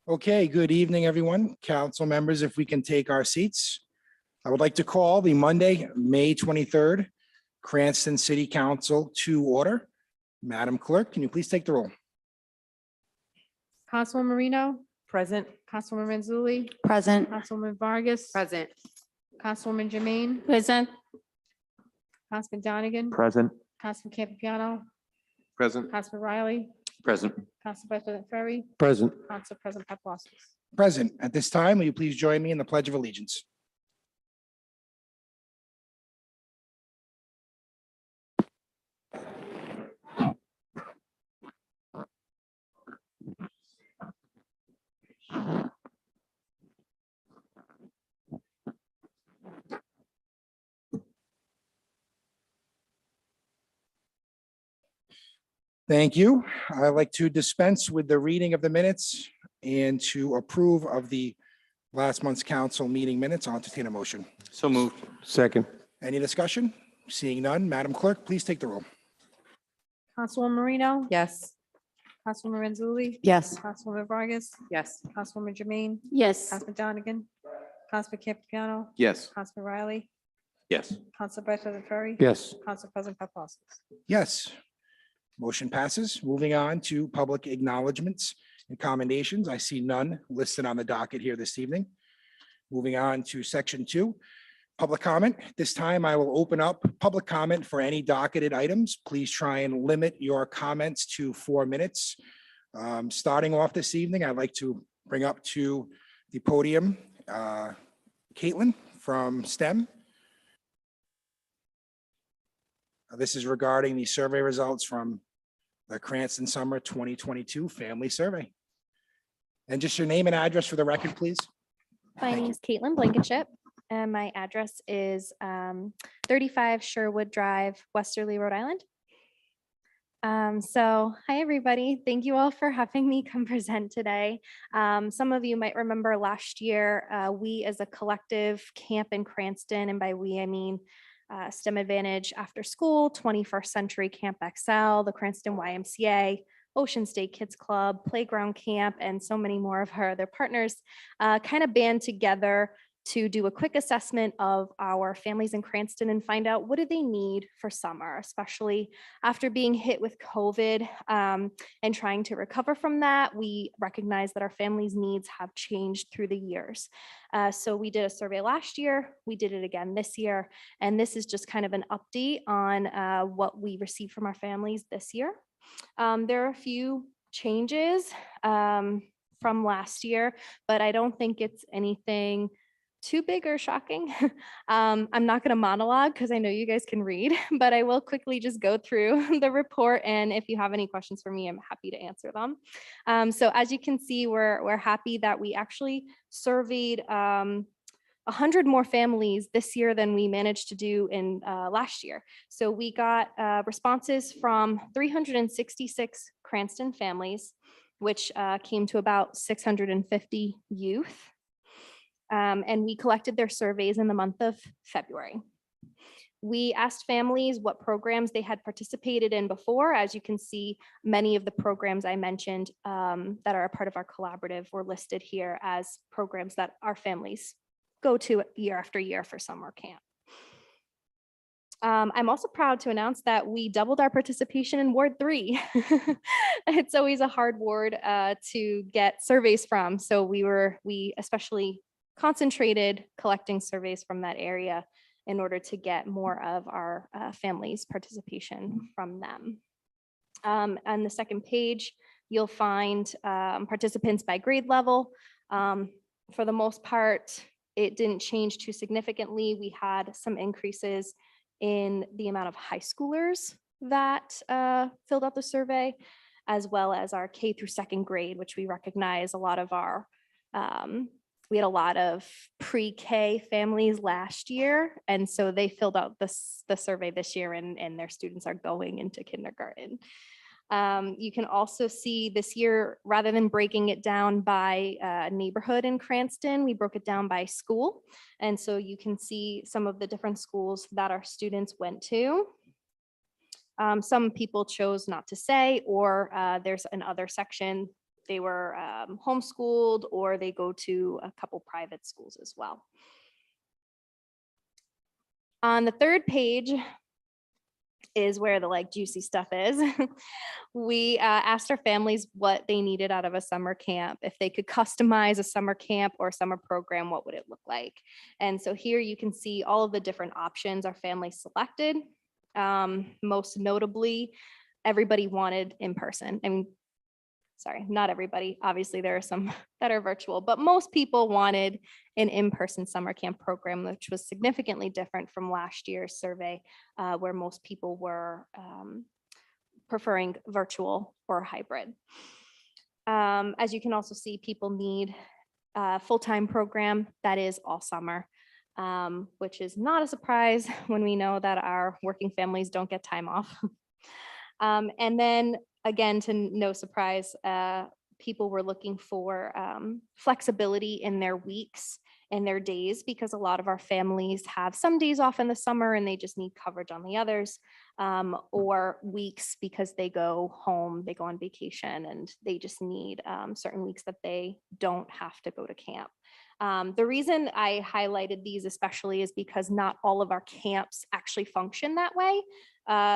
Okay, good evening, everyone. Council members, if we can take our seats. I would like to call the Monday, May 23rd, Cranston City Council to order. Madam Clerk, can you please take the roll? Councilwoman Marino, Present. Councilwoman Mazzulli, Present. Councilwoman Vargas. Present. Councilwoman Jermaine, Present. Councilman Donegan, Present. Councilman Campiano, Present. Councilman Riley, Present. Council President Ferry, Present. Council President Paplaskas. Present. At this time, will you please join me in the Pledge of Allegiance? Thank you. I'd like to dispense with the reading of the minutes and to approve of the last month's council meeting minutes. I'll entertain a motion. So moved. Second. Any discussion? Seeing none, Madam Clerk, please take the roll. Councilwoman Marino, Yes. Councilwoman Mazzulli, Yes. Councilwoman Vargas, Yes. Councilwoman Jermaine, Yes. Councilman Donegan, Councilman Campiano, Yes. Councilman Riley, Yes. Council President Ferry, Yes. Council President Paplaskas. Yes. Motion passes. Moving on to public acknowledgements and commendations. I see none listed on the docket here this evening. Moving on to section 2, public comment. This time I will open up public comment for any docketed items. Please try and limit your comments to 4 minutes. Starting off this evening, I'd like to bring up to the podium Caitlin from STEM. This is regarding the survey results from the Cranston Summer 2022 Family Survey. And just your name and address for the record, please. My name is Caitlin Blankenship, and my address is 35 Sherwood Drive, Westerly, Rhode Island. Hi, everybody. Thank you all for having me come present today. Some of you might remember last year, we as a collective camp in Cranston, and by we, I mean STEM Advantage After School, 21st Century Camp XL, the Cranston YMCA, Ocean State Kids Club, Playground Camp, and so many more of our other partners kind of band together to do a quick assessment of our families in Cranston and find out what do they need for summer, especially after being hit with COVID and trying to recover from that. We recognize that our families' needs have changed through the years. So we did a survey last year, we did it again this year, and this is just kind of an update on what we received from our families this year. There are a few changes from last year, but I don't think it's anything too big or shocking. I'm not going to monologue because I know you guys can read, but I will quickly just go through the report. And if you have any questions for me, I'm happy to answer them. So as you can see, we're happy that we actually surveyed 100 more families this year than we managed to do in last year. So we got responses from 366 Cranston families, which came to about 650 youth. And we collected their surveys in the month of February. We asked families what programs they had participated in before. As you can see, many of the programs I mentioned that are a part of our collaborative were listed here as programs that our families go to year after year for summer camp. I'm also proud to announce that we doubled our participation in Ward 3. It's always a hard ward to get surveys from. So we especially concentrated collecting surveys from that area in order to get more of our families' participation from them. On the second page, you'll find participants by grade level. For the most part, it didn't change too significantly. We had some increases in the amount of high schoolers that filled out the survey, as well as our K through second grade, which we recognize a lot of our we had a lot of pre-K families last year, and so they filled out the survey this year, and their students are going into kindergarten. You can also see this year, rather than breaking it down by neighborhood in Cranston, we broke it down by school. And so you can see some of the different schools that our students went to. Some people chose not to say, or there's another section they were homeschooled or they go to a couple private schools as well. On the third page is where the like juicy stuff is. We asked our families what they needed out of a summer camp. If they could customize a summer camp or summer program, what would it look like? And so here you can see all of the different options our family selected. Most notably, everybody wanted in person. I mean, sorry, not everybody. Obviously, there are some that are virtual, but most people wanted an in-person summer camp program, which was significantly different from last year's survey, where most people were preferring virtual or hybrid. As you can also see, people need a full-time program that is all summer, which is not a surprise when we know that our working families don't get time off. And then again, to no surprise, people were looking for flexibility in their weeks and their days, because a lot of our families have some days off in the summer and they just need coverage on the others, or weeks because they go home, they go on vacation, and they just need certain weeks that they don't have to go to camp. The reason I highlighted these especially is because not all of our camps actually function that way,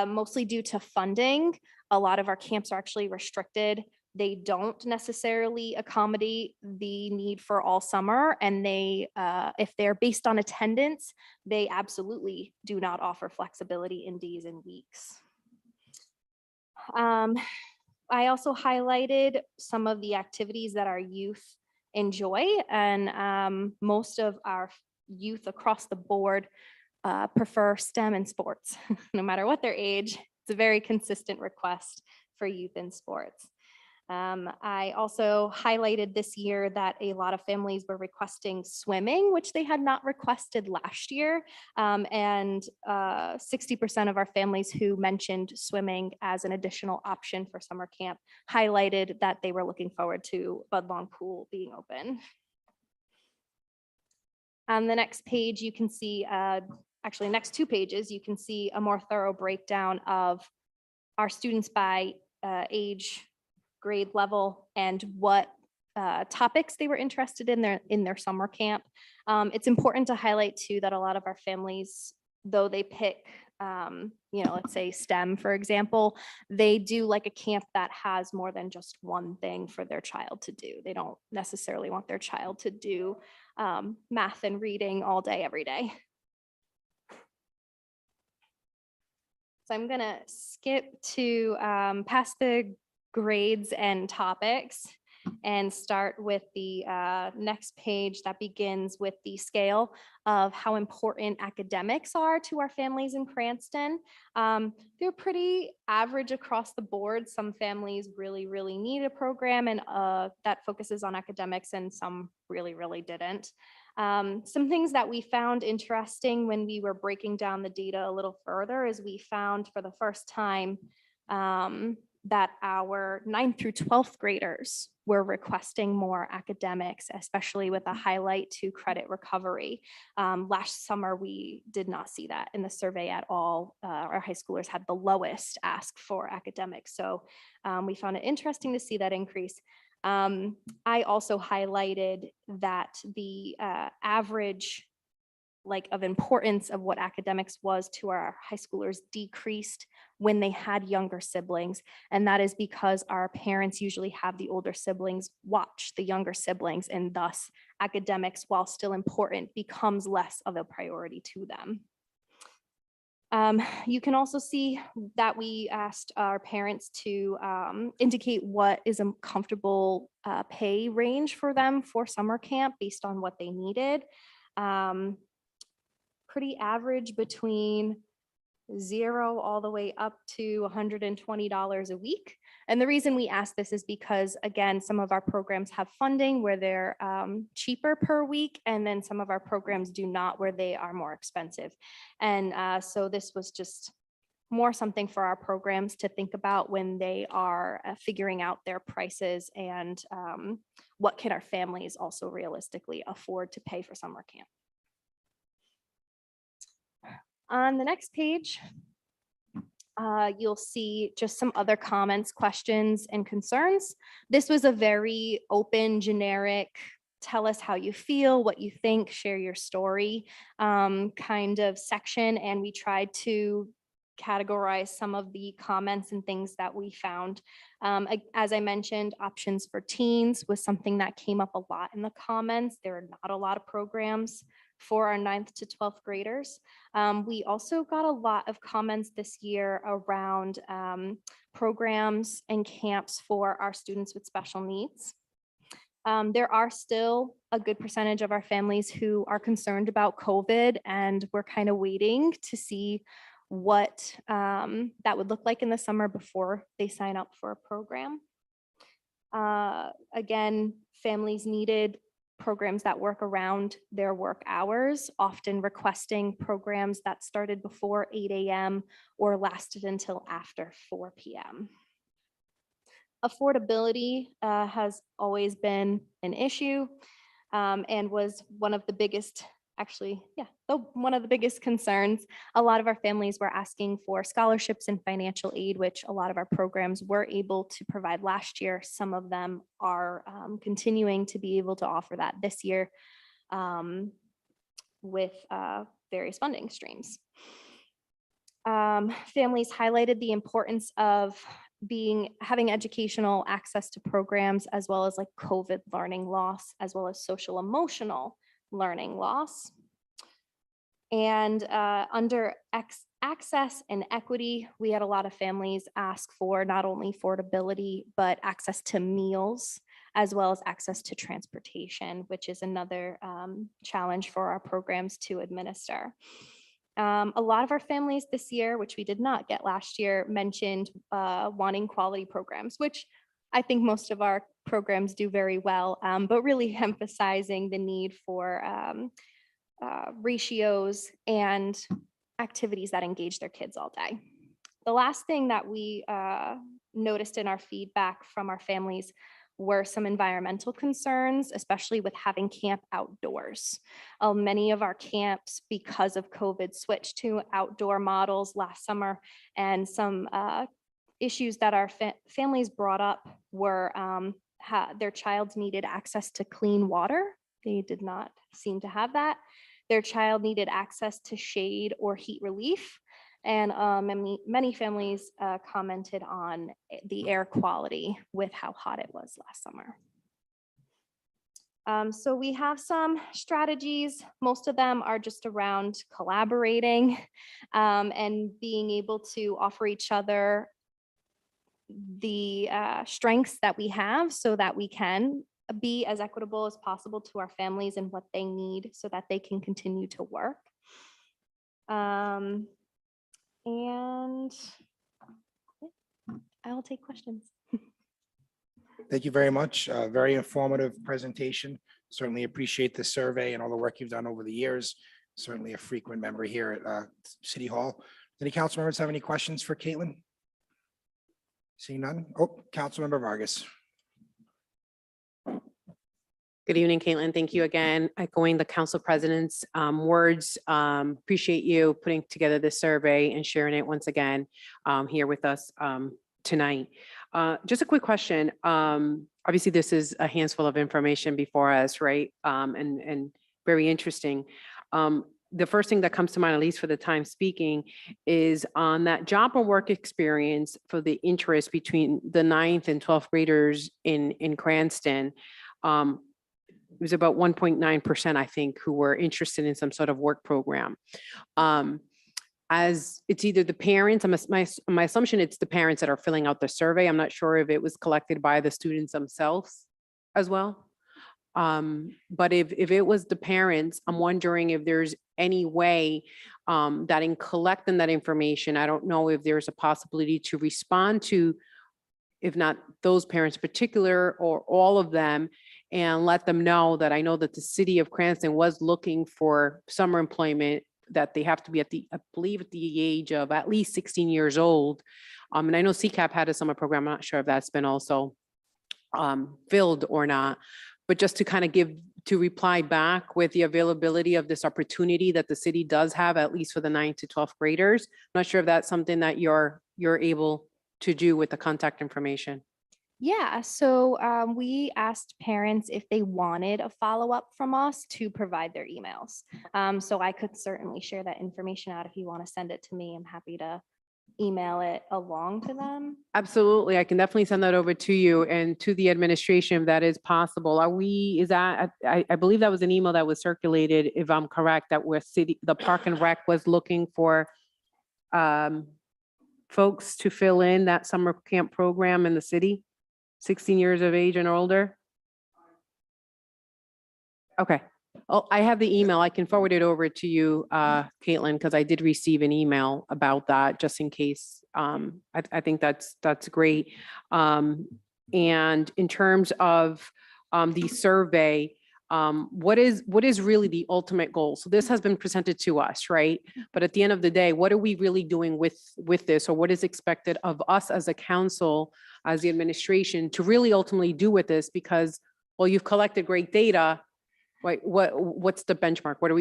mostly due to funding. A lot of our camps are actually restricted. They don't necessarily accommodate the need for all summer, and they, if they're based on attendance, they absolutely do not offer flexibility in days and weeks. I also highlighted some of the activities that our youth enjoy, and most of our youth across the board prefer STEM and sports, no matter what their age. It's a very consistent request for youth in sports. I also highlighted this year that a lot of families were requesting swimming, which they had not requested last year. And 60% of our families who mentioned swimming as an additional option for summer camp highlighted that they were looking forward to Budlong Pool being open. On the next page, you can see, actually next 2 pages, you can see a more thorough breakdown of our students by age, grade level, and what topics they were interested in their summer camp. It's important to highlight too that a lot of our families, though they pick, let's say STEM, for example, they do like a camp that has more than just one thing for their child to do. They don't necessarily want their child to do math and reading all day, every day. So I'm gonna skip to past the grades and topics and start with the next page that begins with the scale of how important academics are to our families in Cranston. They're pretty average across the board. Some families really, really need a program and that focuses on academics, and some really, really didn't. Some things that we found interesting when we were breaking down the data a little further is we found for the first time that our 9th through 12th graders were requesting more academics, especially with a highlight to credit recovery. Last summer, we did not see that in the survey at all. Our high schoolers had the lowest ask for academics. So we found it interesting to see that increase. I also highlighted that the average of importance of what academics was to our high schoolers decreased when they had younger siblings. And that is because our parents usually have the older siblings watch the younger siblings, and thus academics, while still important, becomes less of a priority to them. You can also see that we asked our parents to indicate what is a comfortable pay range for them for summer camp based on what they needed. Pretty average between $0 all the way up to $120 a week. And the reason we ask this is because, again, some of our programs have funding where they're cheaper per week, and then some of our programs do not, where they are more expensive. And so this was just more something for our programs to think about when they are figuring out their prices and what can our families also realistically afford to pay for summer camp. On the next page, you'll see just some other comments, questions, and concerns. This was a very open, generic, tell us how you feel, what you think, share your story kind of section. And we tried to categorize some of the comments and things that we found. As I mentioned, options for teens was something that came up a lot in the comments. There are not a lot of programs for our 9th to 12th graders. We also got a lot of comments this year around programs and camps for our students with special needs. There are still a good percentage of our families who are concerned about COVID, and we're kind of waiting to see what that would look like in the summer before they sign up for a program. Again, families needed programs that work around their work hours, often requesting programs that started before 8 a.m. or lasted until after 4 p.m. Affordability has always been an issue and was one of the biggest, one of the biggest concerns. A lot of our families were asking for scholarships and financial aid, which a lot of our programs were able to provide last year. Some of them are continuing to be able to offer that this year with various funding streams. Families highlighted the importance of having educational access to programs, as well as like COVID learning loss, as well as social emotional learning loss. And under access and equity, we had a lot of families ask for not only affordability, but access to meals, as well as access to transportation, which is another challenge for our programs to administer. A lot of our families this year, which we did not get last year, mentioned wanting quality programs, which I think most of our programs do very well, but really emphasizing the need for ratios and activities that engage their kids all day. The last thing that we noticed in our feedback from our families were some environmental concerns, especially with having camp outdoors. Many of our camps, because of COVID, switched to outdoor models last summer, and some issues that our families brought up were their child needed access to clean water. They did not seem to have that. Their child needed access to shade or heat relief. And many families commented on the air quality with how hot it was last summer. So we have some strategies. Most of them are just around collaborating and being able to offer each other the strengths that we have so that we can be as equitable as possible to our families and what they need so that they can continue to work. And I'll take questions. Thank you very much. Very informative presentation. Certainly appreciate the survey and all the work you've done over the years. Certainly a frequent member here at City Hall. Any council members have any questions for Caitlin? Seeing none. Oh, Councilmember Vargas. Good evening, Caitlin. Thank you again. Echoing the council president's words, appreciate you putting together this survey and sharing it once again here with us tonight. Just a quick question. Obviously, this is a handful of information before us, right? And very interesting. The first thing that comes to mind, at least for the time speaking, is on that job or work experience for the interest between the 9th and 12th graders in Cranston. It was about 1.9%, I think, who were interested in some sort of work program. As it's either the parents, my assumption it's the parents that are filling out the survey. I'm not sure if it was collected by the students themselves as well. But if it was the parents, I'm wondering if there's any way that in collecting that information, I don't know if there's a possibility to respond to, if not those parents in particular or all of them, and let them know that I know that the city of Cranston was looking for summer employment, that they have to be at the, I believe at the age of at least 16 years old. And I know CCAP had a summer program. I'm not sure if that's been also filled or not, but just to kind of reply back with the availability of this opportunity that the city does have, at least for the 9th to 12th graders. I'm not sure if that's something that you're you're able to do with the contact information? Yeah, so we asked parents if they wanted a follow-up from us to provide their emails. So I could certainly share that information out if you want to send it to me. I'm happy to email it along to them. Absolutely. I can definitely send that over to you and to the administration if that is possible. I believe that was an email that was circulated, if I'm correct, that the Park and Rec was looking for folks to fill in that summer camp program in the city, 16 years of age and older. Okay. Oh, I have the email. I can forward it over to you, Caitlin, because I did receive an email about that, just in case. I think that's great. And in terms of the survey, what is really the ultimate goal? So this has been presented to us, right? But at the end of the day, what are we really doing with this, or what is expected of us as a council, as the administration, to really ultimately do with this? Because, well, you've collected great data. Right, what's the benchmark? What do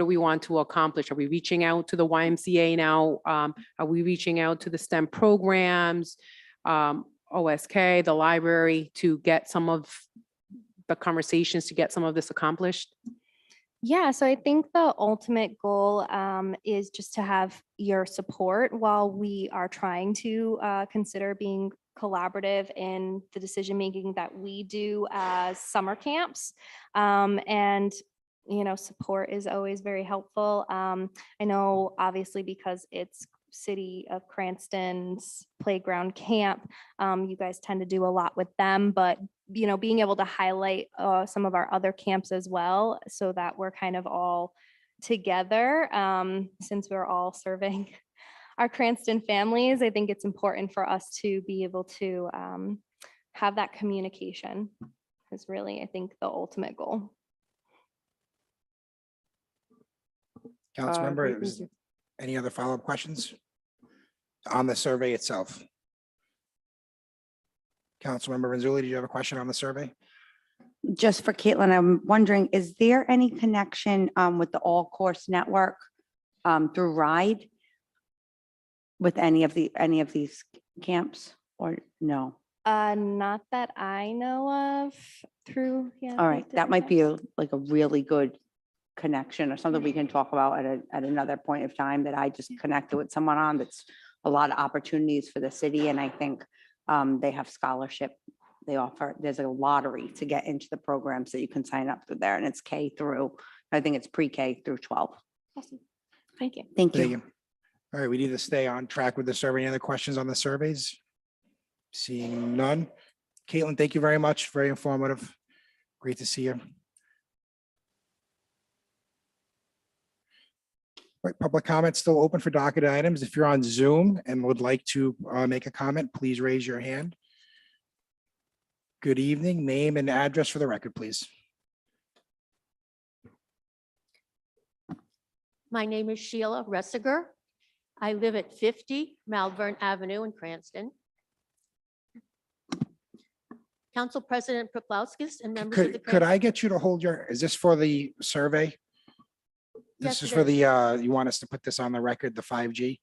we want to accomplish? Are we reaching out to the YMCA now? Are we reaching out to the STEM programs, OSK, the library, to get some of the conversations, to get some of this accomplished? Yeah, so I think the ultimate goal is just to have your support while we are trying to consider being collaborative in the decision-making that we do as summer camps. And, you know, support is always very helpful. I know obviously because it's City of Cranston's playground camp, you guys tend to do a lot with them, but you know, being able to highlight some of our other camps as well, so that we're kind of all together, since we're all serving our Cranston families, I think it's important for us to be able to have that communication is really, I think, the ultimate goal. Councilmember, Great, it was- thank you. any other follow-up questions on the survey itself? Councilmember Renzulli, did you have a question on the survey? Just for Caitlin, I'm wondering, is there any connection with the All Course Network through RIDE with any of these camps, or no? Not that I know of through, yeah. All these right, that different might be camps. like a really good connection, or something we can talk about at another point of time, that I just connected with someone on. That's a lot of opportunities for the city, and I think they have scholarship. They offer, there's a lottery to get into the programs that you can sign up through there, and it's K through, I think it's pre-K through 12. Awesome. Thank you. Thank Thank you. you. All right, we need to stay on track with the survey. Any other questions on the surveys? Seeing none. Caitlin, thank you very much. Very informative. Great to see you. Right, public comment still open for docket items. If you're on Zoom and would like to make a comment, please raise your hand. Good evening. Name and address for the record, please. My name is Sheila Ressiger. I live at 50 Malvern Avenue in Cranston. Council President Poplawskis and members of the. Could I get you to hold your, is this for the survey? This Yes, is it for the, you want us to put this on the record, the 5G?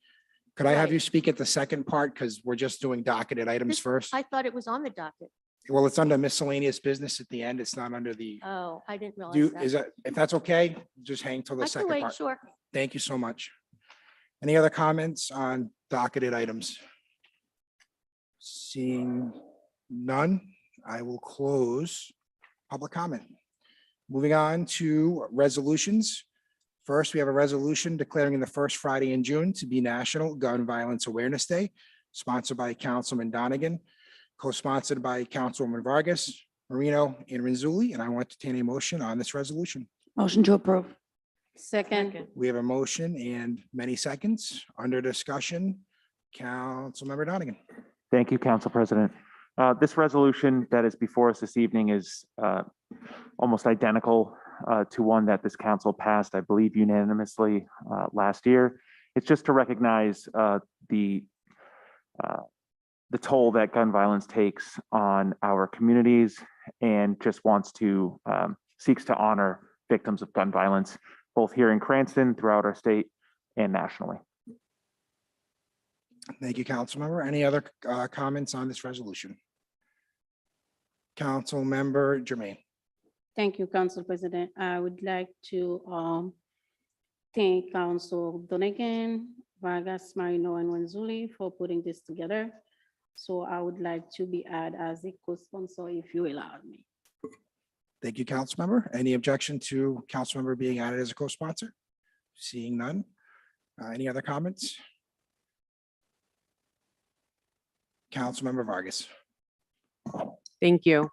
Could I have Right. you speak at the second part? Because we're just doing docketed items This- first. I thought it was on the docket. Well, it's under miscellaneous business at the end. It's not under the, Oh, I didn't realize do, that. is that, if that's okay, just hang till I the can second wait, part. sure. Thank you so much. Any other comments on docketed items? Seeing none, I will close public comment. Moving on to resolutions. First, we have a resolution declaring the first Friday in June to be National Gun Violence Awareness Day, sponsored by Councilman Donegan, co-sponsored by Councilwoman Vargas, Marino, and Renzulli, and I want to entertain a motion on this resolution. Motion to approve. Second. We have a motion and many seconds under discussion. Councilmember Donegan. Thank you, Council President. This resolution that is before us this evening is almost identical to one that this council passed, I believe unanimously last year. It's just to recognize the toll that gun violence takes on our communities, and just wants to seeks to honor victims of gun violence, both here in Cranston, throughout our state, and nationally. Thank you, Councilmember. Any other comments on this resolution? Councilmember Jermaine. Thank you, Council President. I would like to thank Council Donegan, Vargas, Marino, and Renzulli for putting this together. So I would like to be added as a co-sponsor if you allow me. Thank you, Councilmember. Any objection to Councilmember being added as a co-sponsor? Seeing none. Any other comments? Councilmember Vargas. Thank you.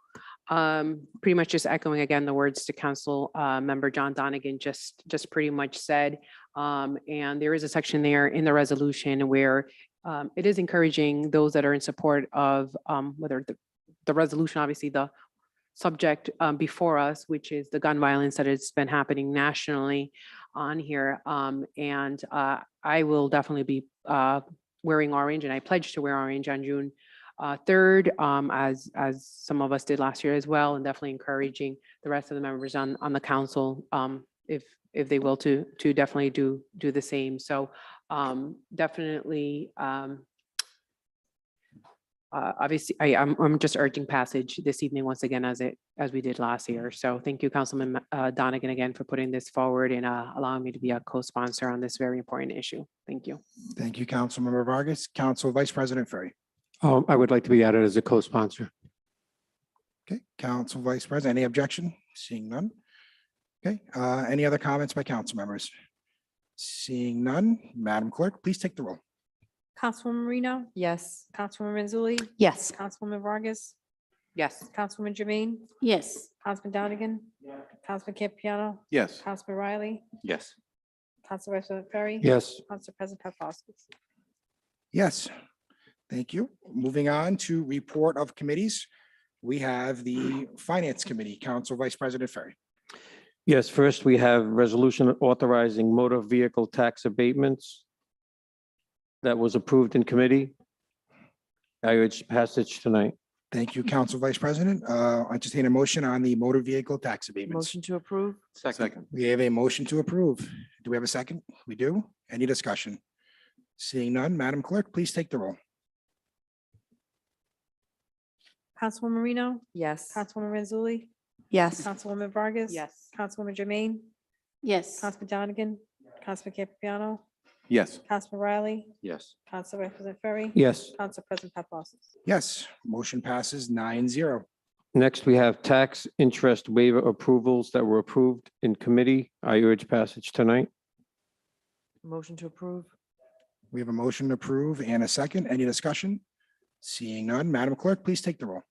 Pretty much just echoing again the words to Council Member John Donegan just pretty much said. And there is a section there in the resolution where it is encouraging those that are in support of whether the resolution, obviously the subject before us, which is the gun violence that has been happening nationally on here. And I will definitely be wearing orange, and I pledge to wear orange on June 3rd, as some of us did last year as well, and definitely encouraging the rest of the members on the council, if they will, to definitely do the same. So definitely, obviously, I'm just urging passage this evening once again, as we did last year. So thank you, Councilman Donegan, again for putting this forward and allowing me to be a co-sponsor on this very important issue. Thank you. Thank you, Councilmember Vargas. Council Vice President Ferry. I would like to be added as a co-sponsor. Okay, Council Vice President, any objection? Seeing none. Okay, any other comments by council members? Seeing none, Madam Clerk, please take the roll. Councilwoman Marino, Yes. Councilwoman Renzulli, Yes. Councilwoman Vargas, Yes. Councilwoman Jermaine, Yes. Councilman Donegan, Councilman Campiano, Yes. Councilman Riley, Yes. Council Vice President Ferry. Yes. Council President Paplaskas. Yes, thank you. Moving on to report of committees. We have the Finance Committee, Council Vice President Ferry. Yes, first we have resolution authorizing motor vehicle tax abatements that was approved in committee. I urge passage tonight. Thank you, Council Vice President. I entertain a motion on the motor vehicle tax abatements. Motion to approve? Second. We have a motion to approve. Do we have a second? We do. Any discussion? Seeing none, Madam Clerk, please take the roll. Councilwoman Marino, Yes. Councilwoman Renzulli, Yes. Councilwoman Vargas. Yes. Councilwoman Jermaine, Yes. Councilman Donegan, Councilman Campiano, Yes. Councilman Riley, Yes. Council Vice President Ferry. Yes. Council President Paplaskas. Yes, motion passes 9-0. Next, we have tax interest waiver approvals that were approved in committee. I urge passage tonight. Motion to approve? We have a motion to approve and a second. Any discussion? Seeing none, Madam Clerk, please take the roll.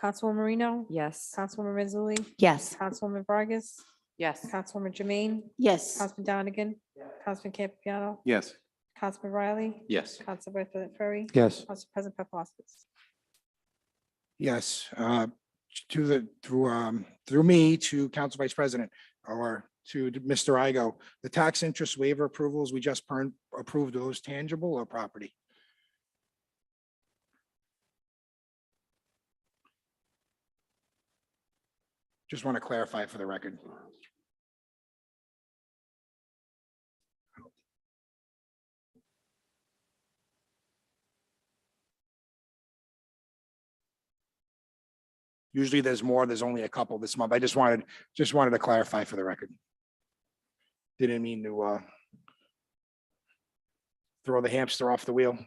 Councilwoman Marino, Yes. Councilwoman Renzulli, Yes. Councilwoman Vargas, Yes. Councilwoman Jermaine, Yes. Councilman Donegan, Councilman Campiano, Yes. Councilman Riley, Yes. Council Vice President Ferry. Yes. Council President Paplaskas. Yes, through me to Council Vice President or to Mr. Igo, the tax interest waiver approvals, we just approved those tangible or property? Just want to clarify for the record. Usually there's more, there's only a couple this month. I just wanted to clarify for the record. Didn't mean to throw the hamster off the wheel.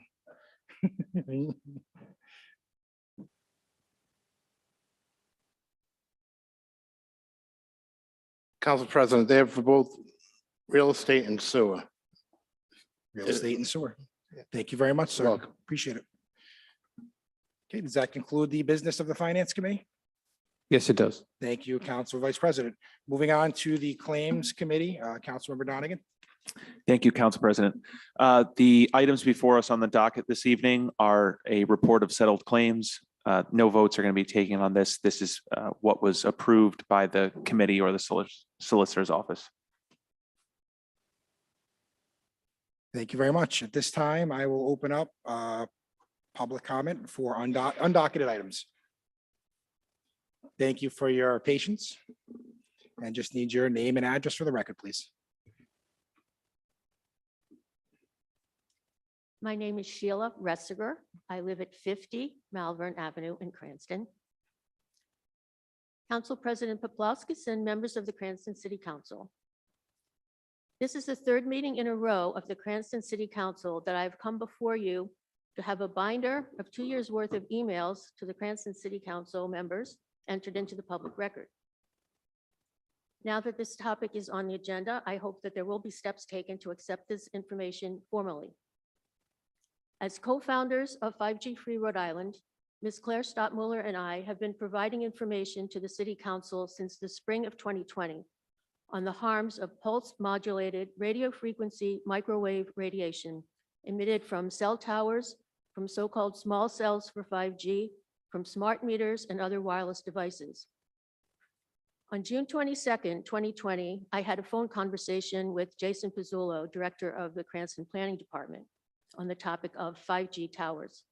Council President, they're for both real estate and sewer. Real estate and sewer. Thank you very much, sir. Welcome. Appreciate it. Okay, does that conclude the business of the Finance Committee? Yes, it does. Thank you, Council Vice President. Moving on to the Claims Committee, Councilmember Donegan. Thank you, Council President. The items before us on the docket this evening are a report of settled claims. No votes are going to be taken on this. This is what was approved by the committee or the solicitor's office. Thank you very much. At this time, I will open up public comment for undocketed items. Thank you for your patience. And just need your name and address for the record, please. My name is Sheila Ressiger. I live at 50 Malvern Avenue in Cranston. Council President Paploskas and members of the Cranston City Council. This is the third meeting in a row of the Cranston City Council that I've come before you to have a binder of 2 years' worth of emails to the Cranston City Council members entered into the public record. Now that this topic is on the agenda, I hope that there will be steps taken to accept this information formally. As co-founders of 5G Free Rhode Island, Ms. Claire Stottmuller and I have been providing information to the City Council since the spring of 2020 on the harms of pulse-modulated radio frequency microwave radiation emitted from cell towers, from so-called small cells for 5G, from smart meters and other wireless devices. On June 22nd, 2020, I had a phone conversation with Jason Pizzullo, Director of the Cranston Planning Department, on the topic of 5G towers.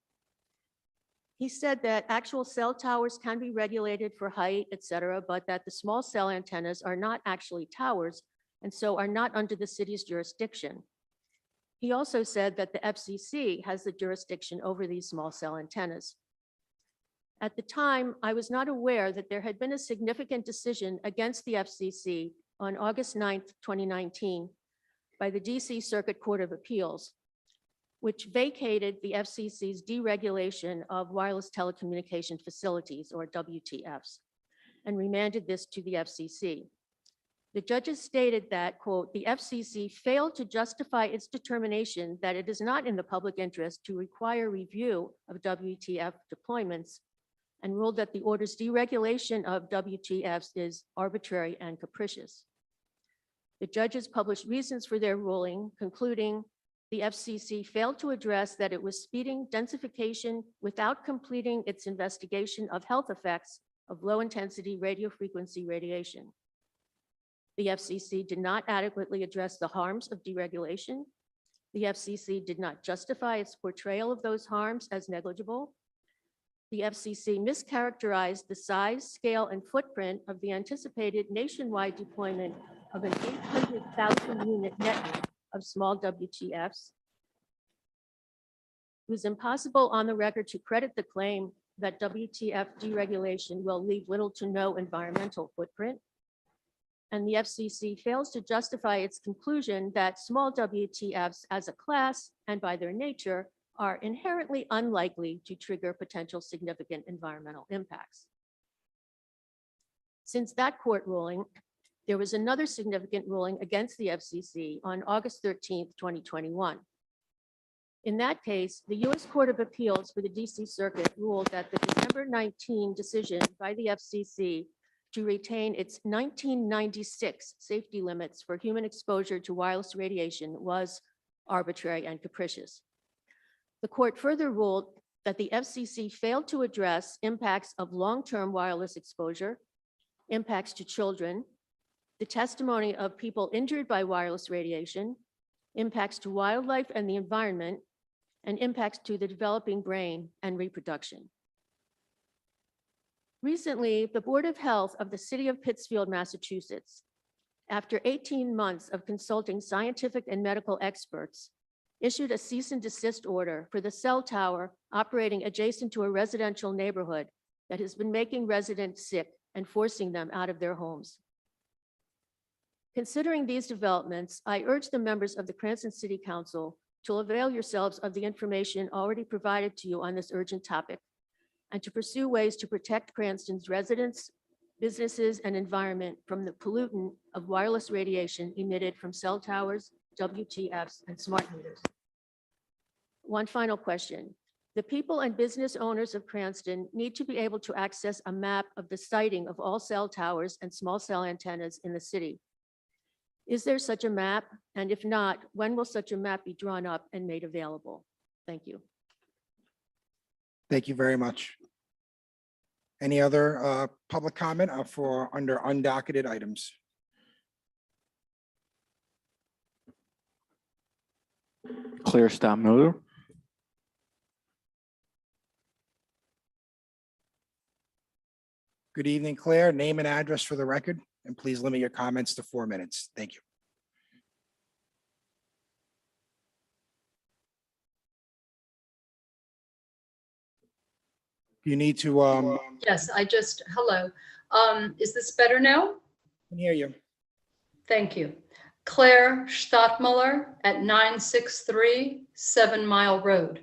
He said that actual cell towers can be regulated for height, et cetera, but that the small cell antennas are not actually towers and so are not under the city's jurisdiction. He also said that the FCC has the jurisdiction over these small cell antennas. At the time, I was not aware that there had been a significant decision against the FCC on August 9th, 2019 by the DC Circuit Court of Appeals, which vacated the FCC's deregulation of wireless telecommunication facilities, or WTFs, and remanded this to the FCC. The judges stated that, quote, the FCC failed to justify its determination that it is not in the public interest to require review of WTF deployments, and ruled that the order's deregulation of WTFs is arbitrary and capricious. The judges published reasons for their ruling, concluding the FCC failed to address that it was speeding densification without completing its investigation of health effects of low-intensity radio frequency radiation. The FCC did not adequately address the harms of deregulation. The FCC did not justify its portrayal of those harms as negligible. The FCC mischaracterized the size, scale, and footprint of the anticipated nationwide deployment of an 800,000 unit network of small WTFs. It was impossible on the record to credit the claim that WTF deregulation will leave little to no environmental footprint. And the FCC fails to justify its conclusion that small WTFs as a class and by their nature are inherently unlikely to trigger potential significant environmental impacts. Since that court ruling, there was another significant ruling against the FCC on August 13th, 2021. In that case, the U.S. Court of Appeals for the DC Circuit ruled that the December 19 decision by the FCC to retain its 1996 safety limits for human exposure to wireless radiation was arbitrary and capricious. The court further ruled that the FCC failed to address impacts of long-term wireless exposure, impacts to children, the testimony of people injured by wireless radiation, impacts to wildlife and the environment, and impacts to the developing brain and reproduction. Recently, the Board of Health of the City of Pittsfield, Massachusetts, after 18 months of consulting scientific and medical experts, issued a cease and desist order for the cell tower operating adjacent to a residential neighborhood that has been making residents sick and forcing them out of their homes. Considering these developments, I urge the members of the Cranston City Council to avail yourselves of the information already provided to you on this urgent topic and to pursue ways to protect Cranston's residents, businesses, and environment from the pollutant of wireless radiation emitted from cell towers, WTFs, and smart meters. One final question. The people and business owners of Cranston need to be able to access a map of the siting of all cell towers and small cell antennas in the city. Is there such a map? And if not, when will such a map be drawn up and made available? Thank you. Thank you very much. Any other public comment for under undocketed items? Claire Stottmuller. Good evening, Claire. Name and address for the record, and please limit your comments to 4 minutes. Thank you. You need to, Yes, hello. Is this better now? can hear you. Thank you. Claire Stadtmuller at 963 7 Mile Road.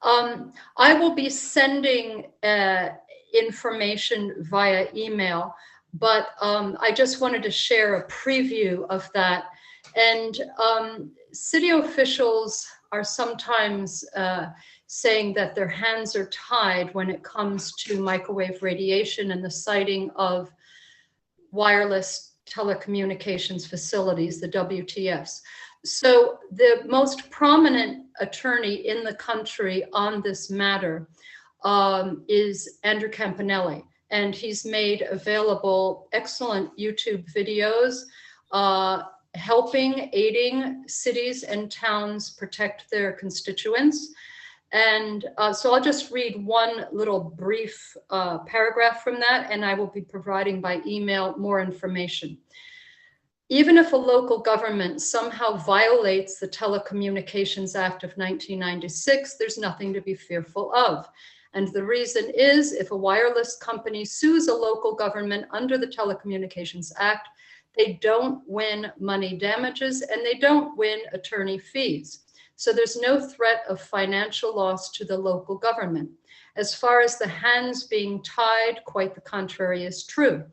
I will be sending information via email, but I just wanted to share a preview of that. And city officials are sometimes saying that their hands are tied when it comes to microwave radiation and the siting of wireless telecommunications facilities, the WTFs. So the most prominent attorney in the country on this matter is Andrew Campanelli, and he's made available excellent YouTube videos aiding cities and towns protect their constituents. And so I'll just read one little brief paragraph from that, and I will be providing by email more information. Even if a local government somehow violates the Telecommunications Act of 1996, there's nothing to be fearful of. And the reason is, if a wireless company sues a local government under the Telecommunications Act, they don't win money damages and they don't win attorney fees. So there's no threat of financial loss to the local government. As far as the hands being tied, quite the contrary is true.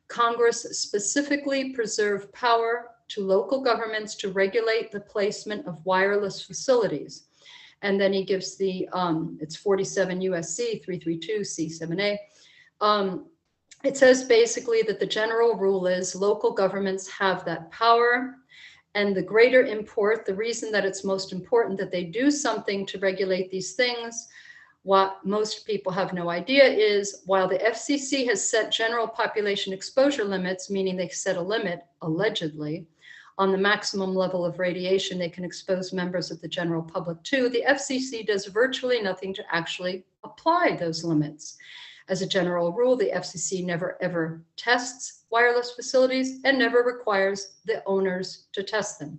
Congress specifically preserved power to local governments to regulate the placement of wireless facilities. And then he gives the, it's 47 USC 332 C7A. It says basically that the general rule is local governments have that power. And the greater import, the reason that it's most important that they do something to regulate these things, what most people have no idea is, while the FCC has set general population exposure limits, meaning they set a limit, allegedly, on the maximum level of radiation they can expose members of the general public to, the FCC does virtually nothing to actually apply those limits. As a general rule, the FCC never ever tests wireless facilities and never requires the owners to test them.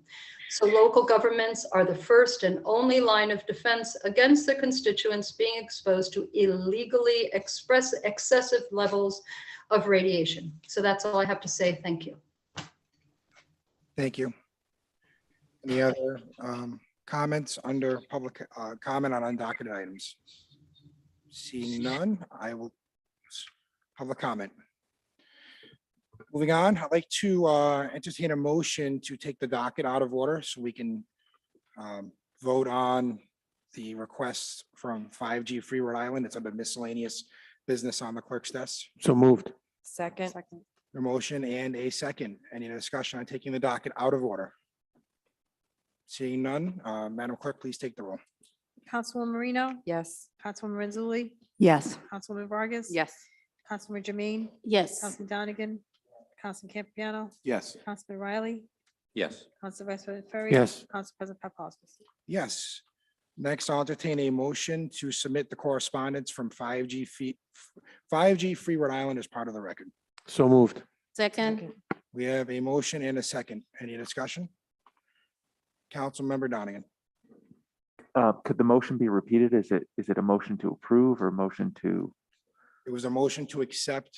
So local governments are the first and only line of defense against their constituents being exposed to illegally excessive levels of radiation. So that's all I have to say. Thank you. Thank you. Any other comments under public comment on undocketed items? Seeing none, I will public comment. Moving on, I'd like to entertain a motion to take the docket out of order so we can vote on the requests from 5G Free Rhode Island. It's under miscellaneous business on the clerk's desk. So moved. Second. A motion and a second. Any discussion on taking the docket out of order? Seeing none, Madam Clerk, please take the roll. Councilwoman Marino, Yes. Councilwoman Renzulli, Yes. Councilwoman Vargas. Yes. Councilwoman Jermaine, Yes. Councilman Donegan, Councilman Campiano, Yes. Councilman Riley, Yes. Council Vice President Ferry. Yes. Council President Paplaskas. Yes. Next, I'll entertain a motion to submit the correspondence from 5G Free Rhode Island as part of the record. So moved. Second. We have a motion and a second. Any discussion? Councilmember Donegan. Could the motion be repeated? Is it a motion to approve or a motion to? It was a motion to accept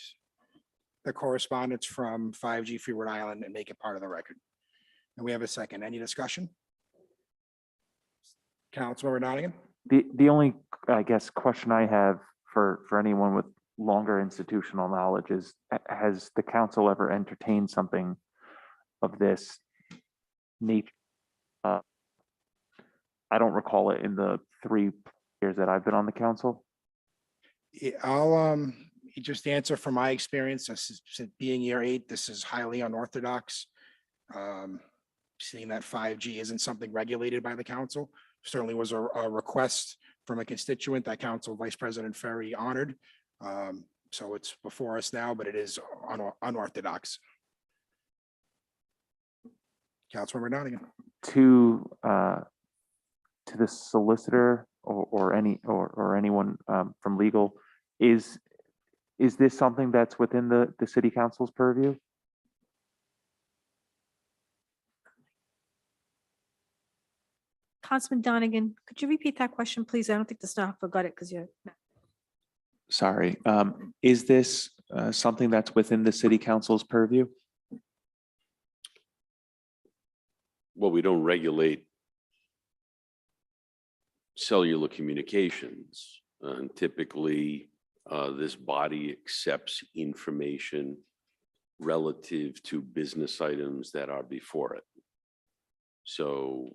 the correspondence from 5G Free Rhode Island and make it part of the record. And we have a second. Any discussion? Councilmember Donegan? The only, I guess, question I have for anyone with longer institutional knowledge is, has the council ever entertained something of this nature? I don't recall it in the 3 years that I've been on the council. I'll just answer from my experience. This is being year 8. This is highly unorthodox. Seeing that 5G isn't something regulated by the council, certainly was a request from a constituent that Council Vice President Ferry honored. So it's before us now, but it is unorthodox. Councilmember Donegan. To the solicitor or anyone from legal, is this something that's within the city council's purview? Councilman Donegan, could you repeat that question, please? I don't think the staff forgot it because you're. Sorry, is this something that's within the city council's purview? Well, we don't regulate cellular communications. And typically, this body accepts information relative to business items that are before it. So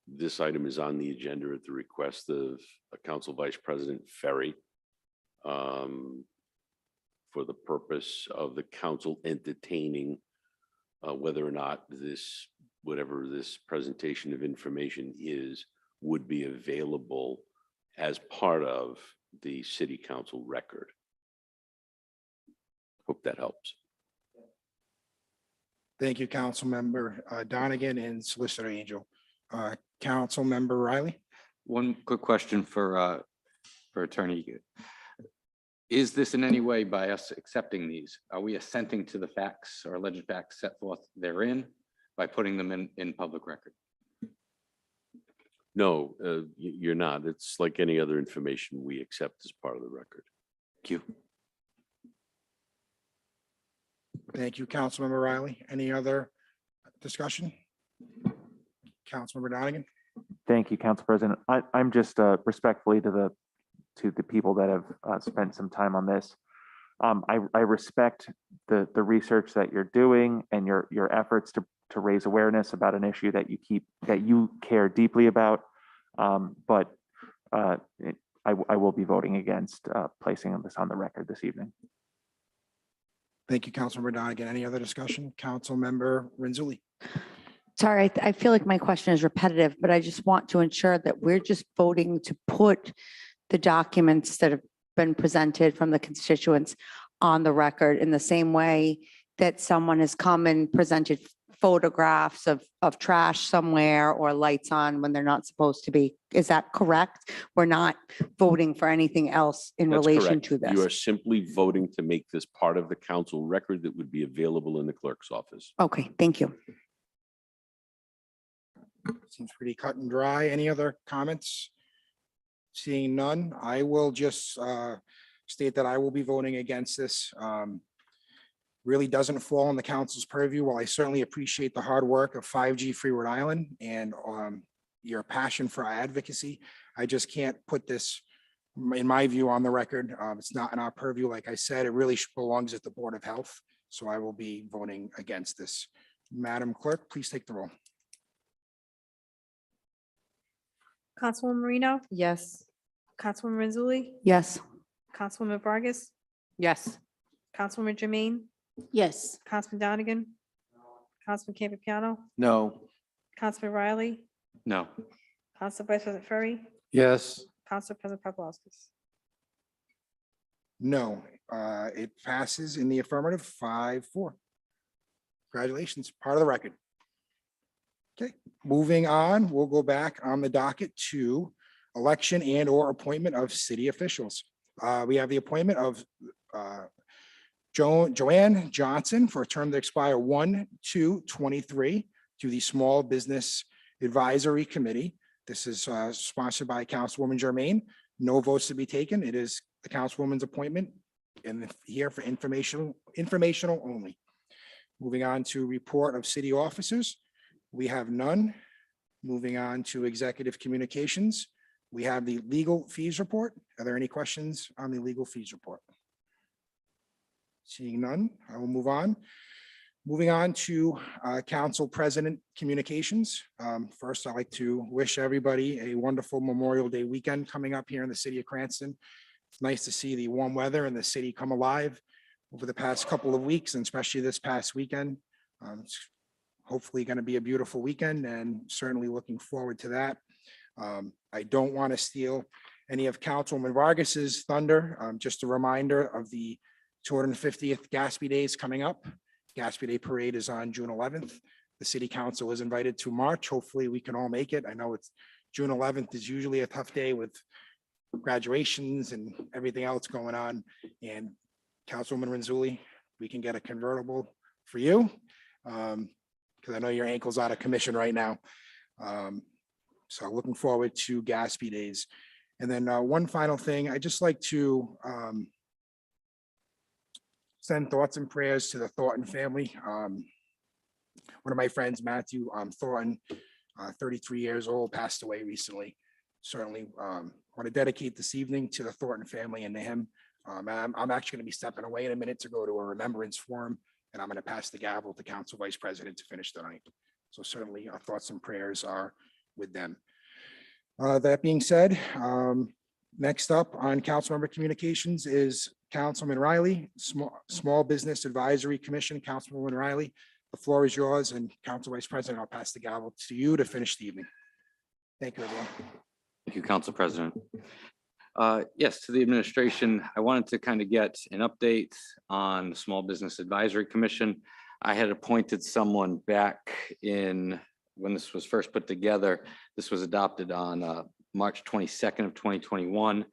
this item is on the agenda at the request of Council Vice President Ferry for the purpose of the council entertaining whether or not this, whatever this presentation of information is, would be available as part of the city council record. Hope that helps. Thank you, Councilmember Donegan and Solicitor Angel. Councilmember Riley? One quick question for Attorney. Is this in any way, by us accepting these, are we assenting to the facts or alleged facts set forth therein by putting them in public record? No, you're not. It's like any other information we accept as part of the record. Thank you. Thank you, Councilmember Riley. Any other discussion? Councilmember Donegan? Thank you, Council President. I'm just respectfully to the people that have spent some time on this. I respect the research that you're doing and your efforts to raise awareness about an issue that you care deeply about. But I will be voting against placing this on the record this evening. Thank you, Councilmember Donegan. Any other discussion? Councilmember Renzulli? Sorry, I feel like my question is repetitive, but I just want to ensure that we're just voting to put the documents that have been presented from the constituents on the record in the same way that someone has come and presented photographs of trash somewhere or lights on when they're not supposed to be. Is that correct? We're not voting for anything else in That's relation correct. to this? You are simply voting to make this part of the council record that would be available in the clerk's office. Okay, thank you. Seems pretty cut and dry. Any other comments? Seeing none, I will just state that I will be voting against this. Really doesn't fall in the council's purview. While I certainly appreciate the hard work of 5G Free Rhode Island and your passion for advocacy, I just can't put this, in my view, on the record. It's not in our purview. Like I said, it really belongs at the Board of Health. So I will be voting against this. Madam Clerk, please take the roll. Councilwoman Marino, Yes. Councilwoman Renzulli, Yes. Councilwoman Vargas, Yes. Councilwoman Jermaine, Yes. Councilman Donegan, Councilman Campiano, No. Councilman Riley, No. Council Vice President Ferry, Yes. Council President Paplaskas. No, it passes in the affirmative 5-4. Congratulations, part of the record. Okay, moving on, we'll go back on the docket to election and or appointment of city officials. We have the appointment of Joanne Johnson for a term to expire 1/2/23 to the Small Business Advisory Committee. This is sponsored by Councilwoman Jermaine. No votes to be taken. It is the councilwoman's appointment and here for informational only. Moving on to report of city officers. We have none. Moving on to executive communications. We have the legal fees report. Are there any questions on the legal fees report? Seeing none, I will move on. Moving on to council president communications. First, I'd like to wish everybody a wonderful Memorial Day weekend coming up here in the city of Cranston. It's nice to see the warm weather and the city come alive over the past couple of weeks, and especially this past weekend. It's hopefully going to be a beautiful weekend and certainly looking forward to that. I don't want to steal any of Councilwoman Vargas's thunder. Just a reminder of the 250th Gatsby Days coming up. Gatsby Day Parade is on June 11th. The city council is invited to march. Hopefully we can all make it. I know it's June 11th is usually a tough day with graduations and everything else going on. And Councilwoman Renzulli, we can get a convertible for you. Because I know your ankle's out of commission right now. So looking forward to Gatsby Days. And then one final thing, I just like to send thoughts and prayers to the Thornton family. One of my friends, Matthew Thornton, 33 years old, passed away recently. Certainly want to dedicate this evening to the Thornton family and to him. I'm actually going to be stepping away in a minute to go to a remembrance forum, and I'm going to pass the gavel to Council Vice President to finish the night. So certainly our thoughts and prayers are with them. That being said, next up on council member communications is Councilman Riley, Small Business Advisory Commission. Councilwoman Riley, the floor is yours, and Council Vice President, I'll pass the gavel to you to finish the evening. Thank you, everyone. Thank you, Council President. Yes, to the administration, I wanted to kind of get an update on the Small Business Advisory Commission. I had appointed someone back in when this was first put together. This was adopted on March 22nd of 2021.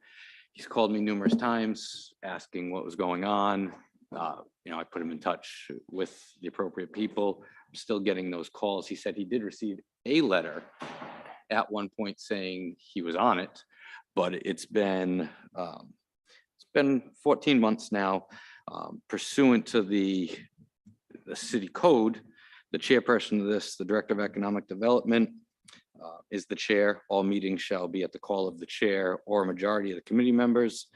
He's called me numerous times asking what was going on. I put him in touch with the appropriate people. I'm still getting those calls. He said he did receive a letter at one point saying he was on it, but it's been 14 months now. Pursuant to the city code, the chairperson of this, the Director of Economic Development, is the chair. All meetings shall be at the call of the chair or a majority of the committee members.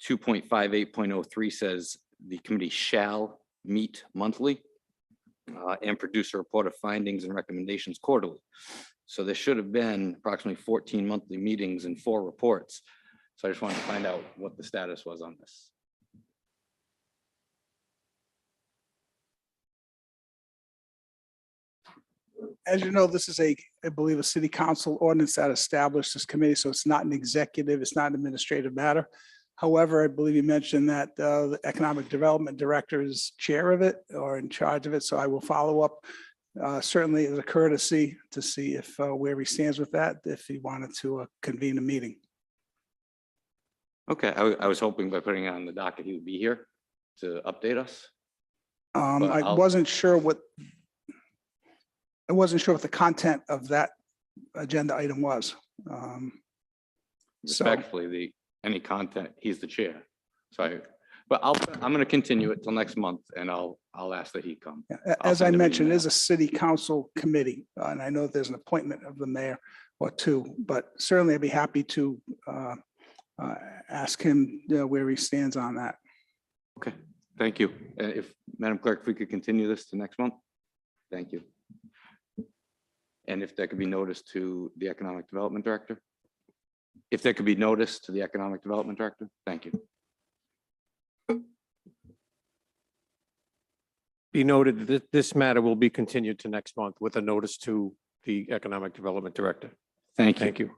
2.58.03 says the committee shall meet monthly and produce a report of findings and recommendations quarterly. So there should have been approximately 14 monthly meetings and 4 reports. So I just wanted to find out what the status was on this. As you know, this is I believe, a city council ordinance that established this committee, so it's not an executive, it's not an administrative matter. However, I believe you mentioned that the Economic Development Director is chair of it or in charge of it, so I will follow up certainly as a courtesy to see if where he stands with that, if he wanted to convene a meeting. Okay, I was hoping by putting it on the docket, he would be here to update us. I wasn't sure what the content of that agenda item was. So, Respectfully, any content, he's the chair. So I'm going to continue it till next month, and I'll ask that he come. as I send him an mentioned, it email. is a city council committee, and I know there's an appointment of the mayor or two, but certainly I'd be happy to ask him where he stands on that. Okay, thank you. If Madam Clerk, if we could continue this to next month, thank you. And if there could be notice to the Economic Development Director? If there could be notice to the Economic Development Director, thank you. Be noted that this matter will be continued to next month with a notice to the Economic Development Director. Thank you. Thank you.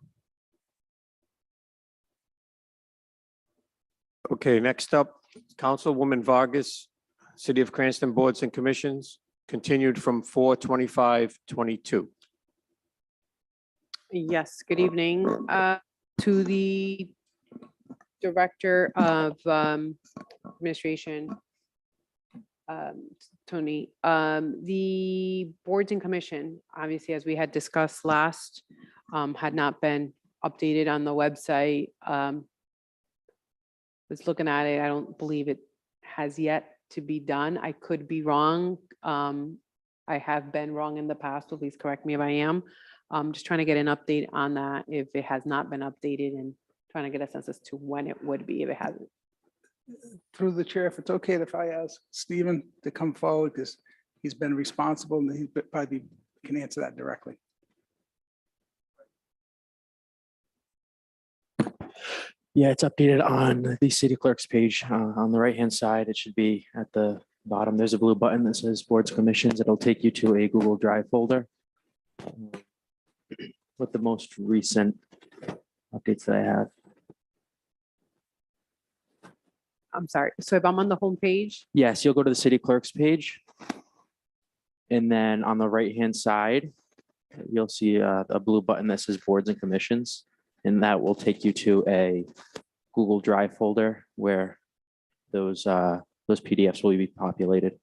Okay, next up, Councilwoman Vargas, City of Cranston Boards and Commissions, continued from 4/25/22. Yes, good evening. To the Director of Administration, Tony, the boards and commission, obviously, as we had discussed last, had not been updated on the website. Was looking at it, I don't believe it has yet to be done. I could be wrong. I have been wrong in the past, so please correct me if I am. I'm just trying to get an update on that if it has not been updated and trying to get a sense as to when it would be if it hasn't. Through the chair, if it's okay if I ask Stephen to come forward, because he's been responsible and he probably can answer that directly. Yeah, it's updated on the city clerk's page on the right-hand side. It should be at the bottom. There's a blue button that says boards commissions. It'll take you to a Google Drive folder with the most recent updates that I have. I'm sorry. So if I'm on the home page, Yes, you'll go to the city clerk's page. And then on the right-hand side, you'll see a blue button that says boards and commissions. And that will take you to a Google Drive folder where those PDFs will be populated.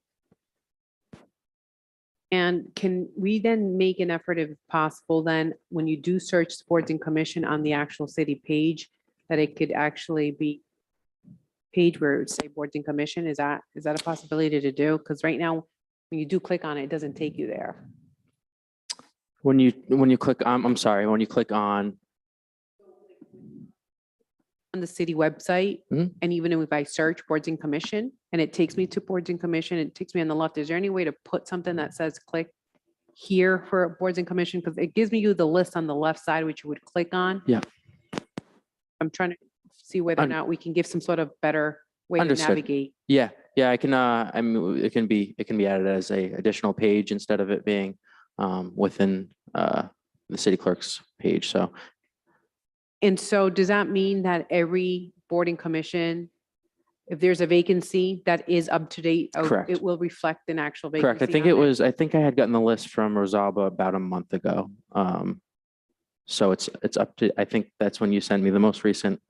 And can we then make an effort if possible then, when you do search sports and commission on the actual city page, that it could actually be page where it would say boards and commission? Is that a possibility to do? Because right now, when you do click on it, it doesn't take you there. When you click, I'm sorry, when you click on, On the city website, Mhm. and even if I search boards and commission, and it takes me to boards and commission, it takes me on the left. Is there any way to put something that says click here for boards and commission? Because it gives me you the list on the left side, which you would click on. Yeah. I'm trying to see whether or Un- not we can give some sort of better way to Understood. navigate. yeah, I can, I mean, it can be added as a additional page instead of it being within the city clerk's page. So And so does that mean that every board and commission, if there's a vacancy that is up to date, Correct. it will reflect an actual vacancy? correct. I think on it there? was, I think I had gotten the list from Rosalba about a month ago. So it's up to, I think that's when you sent me the most recent.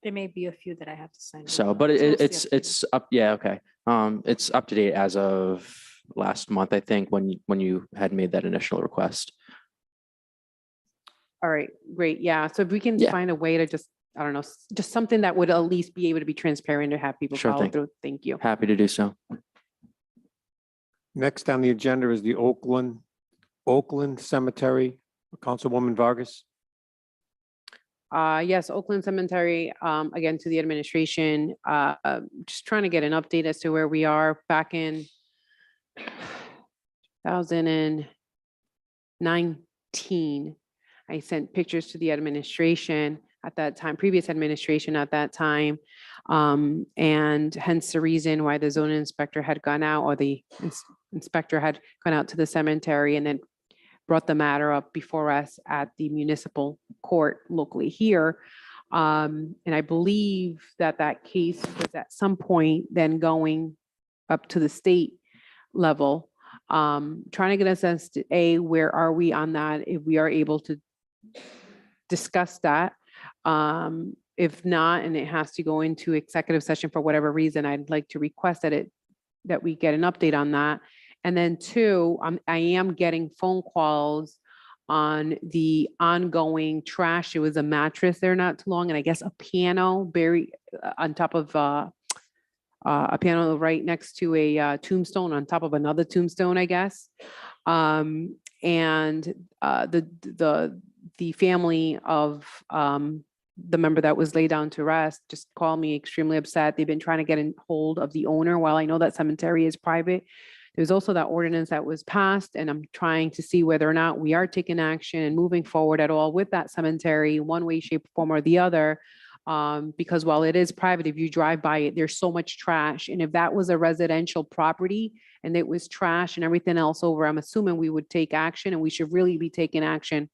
There may be a few that I have to send. So, you, but mostly it's up, yeah, okay. It's up to date as of last month, I think, when you had made that initial request. All right, great. Yeah. So if we can Yeah. find a way to just, I don't know, just something that would at least be able to be transparent to have people Sure follow thing. through. Thank you. Happy to do so. Next on the agenda is the Oakland Cemetery. Councilwoman Vargas. Yes, Oakland Cemetery, again, to the administration, just trying to get an update as to where we are back in 2019. I sent pictures to the administration at that time, previous administration at that time. And hence the reason why the zoning inspector had gone out, or the inspector had gone out to the cemetery and then brought the matter up before us at the municipal court locally here. And I believe that that case was at some point then going up to the state level. Trying to get a sense to where are we on that? If we are able to discuss that. If not, and it has to go into executive session for whatever reason, I'd like to request that we get an update on that. And then two, I am getting phone calls on the ongoing trash. It was a mattress there not too long, and I guess a piano buried on top of a piano right next to a tombstone on top of another tombstone, I guess. And the family of the member that was laid down to rest just called me extremely upset. They've been trying to get in hold of the owner. While I know that cemetery is private, there's also that ordinance that was passed, and I'm trying to see whether or not we are taking action and moving forward at all with that cemetery, one way, shape, form, or the other. Because while it is private, if you drive by it, there's so much trash. And if that was a residential property and it was trash and everything else over, I'm assuming we would take action, and we should really be taking action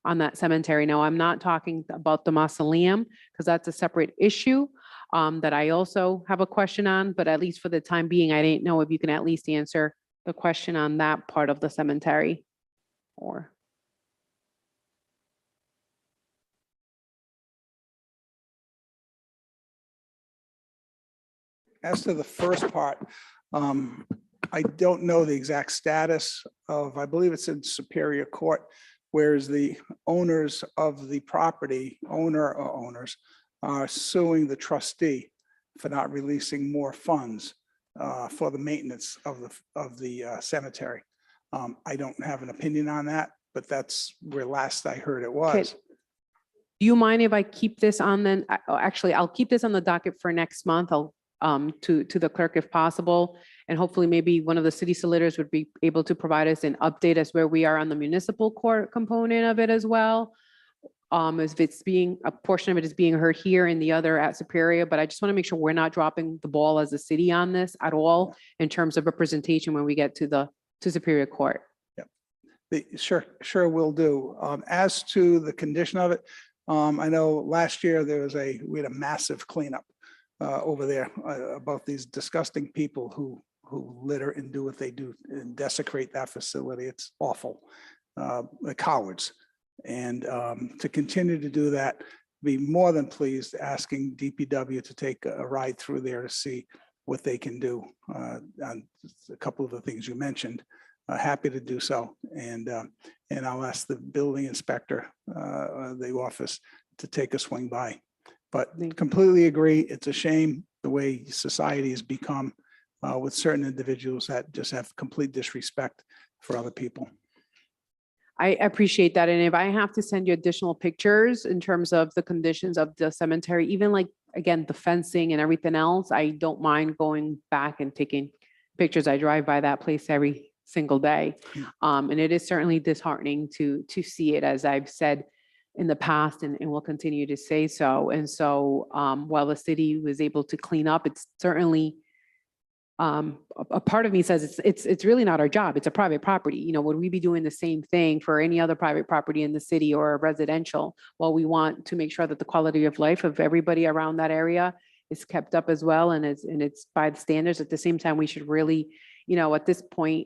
on that cemetery. Now, I'm not talking about the mausoleum because that's a separate issue that I also have a question on, but at least for the time being, I didn't know if you can at least answer the question on that part of the cemetery or. As to the first part, I don't know the exact status of, I believe it's in Superior Court, whereas the owners of the property, owner or owners, are suing the trustee for not releasing more funds for the maintenance of the cemetery. I don't have an opinion on that, but that's where last I heard it was. Do you mind if I keep this on then? Actually, I'll keep this on the docket for next month. I'll to the clerk if possible. And hopefully maybe one of the city solicitors would be able to provide us an update as where we are on the municipal court component of it as well. As if it's being, a portion of it is being heard here and the other at Superior, but I just want to make sure we're not dropping the ball as a city on this at all in terms of representation when we get to Superior Court. Sure will do. As to the condition of it, I know last year we had a massive cleanup over there about these disgusting people who litter and do what they do and desecrate that facility. It's awful. The cowards. And to continue to do that, be more than pleased asking DPW to take a ride through there to see what they can do on a couple of the things you mentioned. happy to do so. And I'll ask the building inspector, the office, to take a swing by. But completely agree, it's a shame the way society has become with certain individuals that just have complete disrespect for other people. I appreciate that. And if I have to send you additional pictures in terms of the conditions of the cemetery, even like, again, the fencing and everything else, I don't mind going back and taking pictures. I drive by that place every single day. And it is certainly disheartening to see it, as I've said in the past, and will continue to say so. And so while the city was able to clean up, it's certainly a part of me says it's really not our job. It's a private property. You know, would we be doing the same thing for any other private property in the city or residential? Well, we want to make sure that the quality of life of everybody around that area is kept up as well, and it's by the standards. At the same time, we should really, you know, at this point,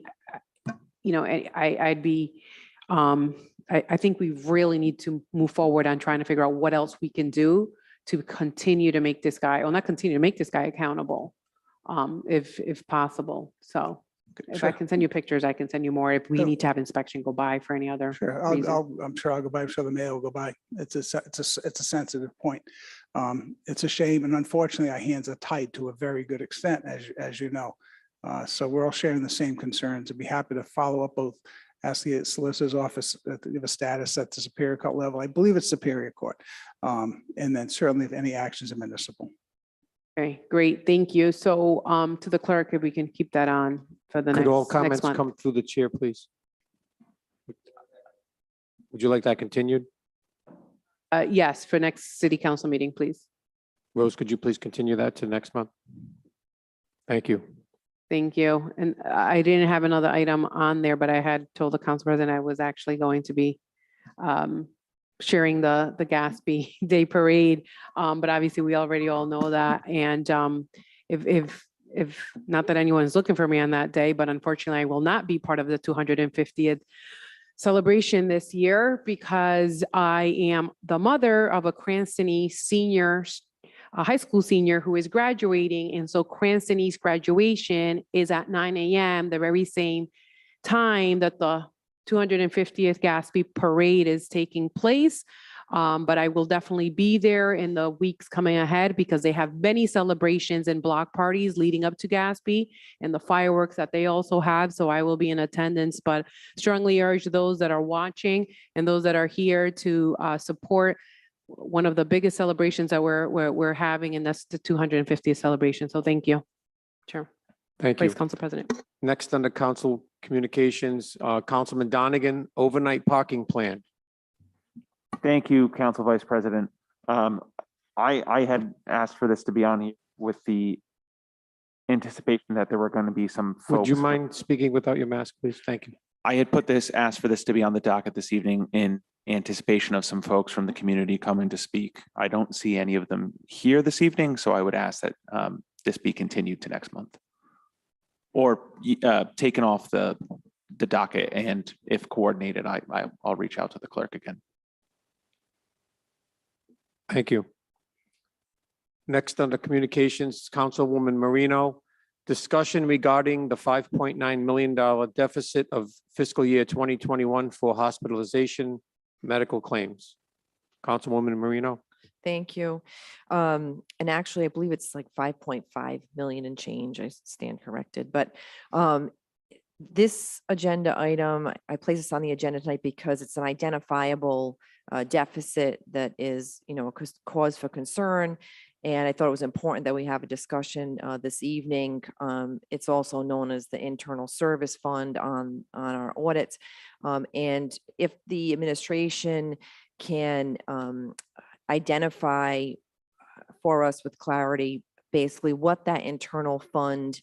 you know, I'd be, I think we really need to move forward on trying to figure out what else we can do to continue to make this guy, well, not continue to make this guy accountable, if possible. So if I Sure. can send you pictures, I can send you more. If we Sure. need to have inspection go by for any other Sure, reason. I'm sure I'll go by, I'm sure the mayor will go by. It's a sensitive point. It's a shame, and unfortunately, our hands are tied to a very good extent, as you know. So we're all sharing the same concerns. I'd be happy to follow up, both ask the solicitor's office to give a status at the Superior Court level. I believe it's Superior Court. And then certainly if any actions are municipal. Okay, great. Thank you. So to the clerk, if we can keep that on for the Could all next comments month. come through the chair, please? Would you like that continued? Yes, for next city council meeting, please. Rose, could you please continue that to next month? Thank you. Thank you. And I didn't have another item on there, but I had told the council president I was actually going to be sharing the Gatsby Day Parade. But obviously, we already all know that. And if not that anyone's looking for me on that day, but unfortunately, I will not be part of the 250th celebration this year because I am the mother of a Cranston East senior, a high school senior who is graduating. And so Cranston East graduation is at 9 a.m., the very same time that the 250th Gatsby Parade is taking place. But I will definitely be there in the weeks coming ahead because they have many celebrations and block parties leading up to Gatsby and the fireworks that they also have. So I will be in attendance, but strongly urge those that are watching and those that are here to support one of the biggest celebrations that we're having, and that's the 250th celebration. So thank you. Sure. Thank you. Vice Council President. Next under council communications, Councilman Donegan, overnight parking plan. Thank you, Council Vice President. I had asked for this to be on here with the anticipation that there were going to be some folks. Would you mind speaking without your mask, please? Thank you. I had asked for this to be on the docket this evening in anticipation of some folks from the community coming to speak. I don't see any of them here this evening, so I would ask that this be continued to next month. Or taken off the docket, and if coordinated, I'll reach out to the clerk again. Thank you. Next under communications, Councilwoman Marino, discussion regarding the $5.9 million deficit of fiscal year 2021 for hospitalization medical claims. Councilwoman Marino. Thank you. And actually, I believe it's like 5.5 million and change. I stand corrected, but this agenda item, I place this on the agenda tonight because it's an identifiable deficit that is, you know, a cause for concern. And I thought it was important that we have a discussion this evening. It's also known as the Internal Service Fund on our audits. And if the administration can identify for us with clarity basically what that internal fund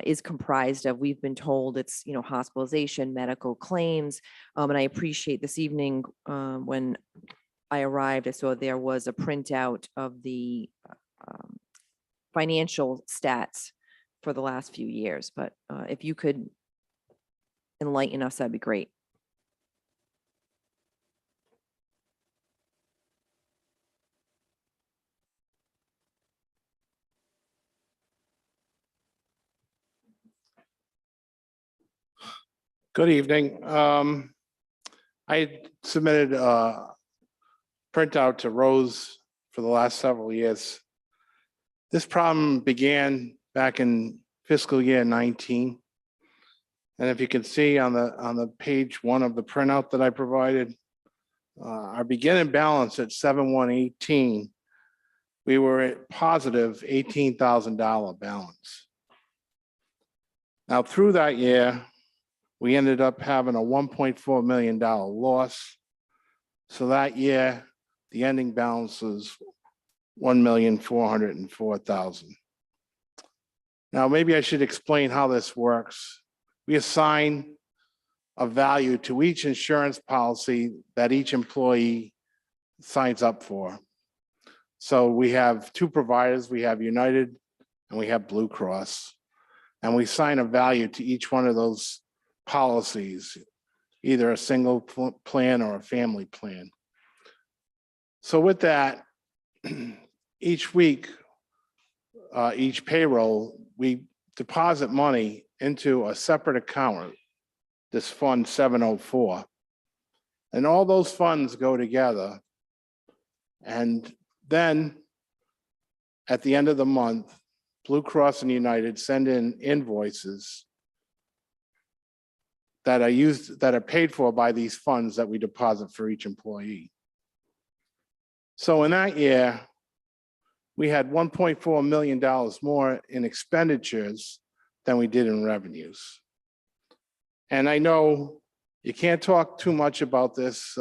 is comprised of. We've been told it's, you know, hospitalization, medical claims. And I appreciate this evening when I arrived, I saw there was a printout of the financial stats for the last few years. But if you could enlighten us, that'd be great. Good evening. I submitted a printout to Rose for the last several years. This problem began back in fiscal year 19. And if you can see on the page 1 of the printout that I provided, our beginning balance at 7/1/18, we were at positive $18,000 balance. Now through that year, we ended up having a $1.4 million loss. So that year, the ending balance was $1,404,000. Now, maybe I should explain how this works. We assign a value to each insurance policy that each employee signs up for. So we have 2 providers, we have United and we have Blue Cross. And we assign a value to each one of those policies, either a single plan or a family plan. So with that, each week, each payroll, we deposit money into a separate account, this fund 704. And all those funds go together. And then at the end of the month, Blue Cross and United send in invoices that are paid for by these funds that we deposit for each employee. So in that year, we had $1.4 million more in expenditures than we did in revenues. And I know you can't talk too much about this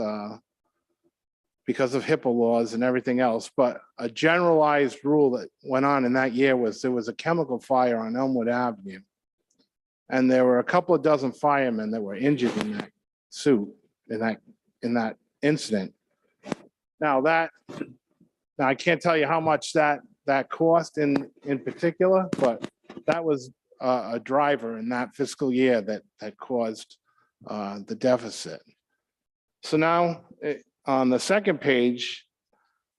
because of HIPAA laws and everything else, but a generalized rule that went on in that year was there was a chemical fire on Elmwood Avenue. And there were a couple of dozen firemen that were injured in that in that incident. Now I can't tell you how much that cost in particular, but that was a driver in that fiscal year that caused the deficit. So now on the second page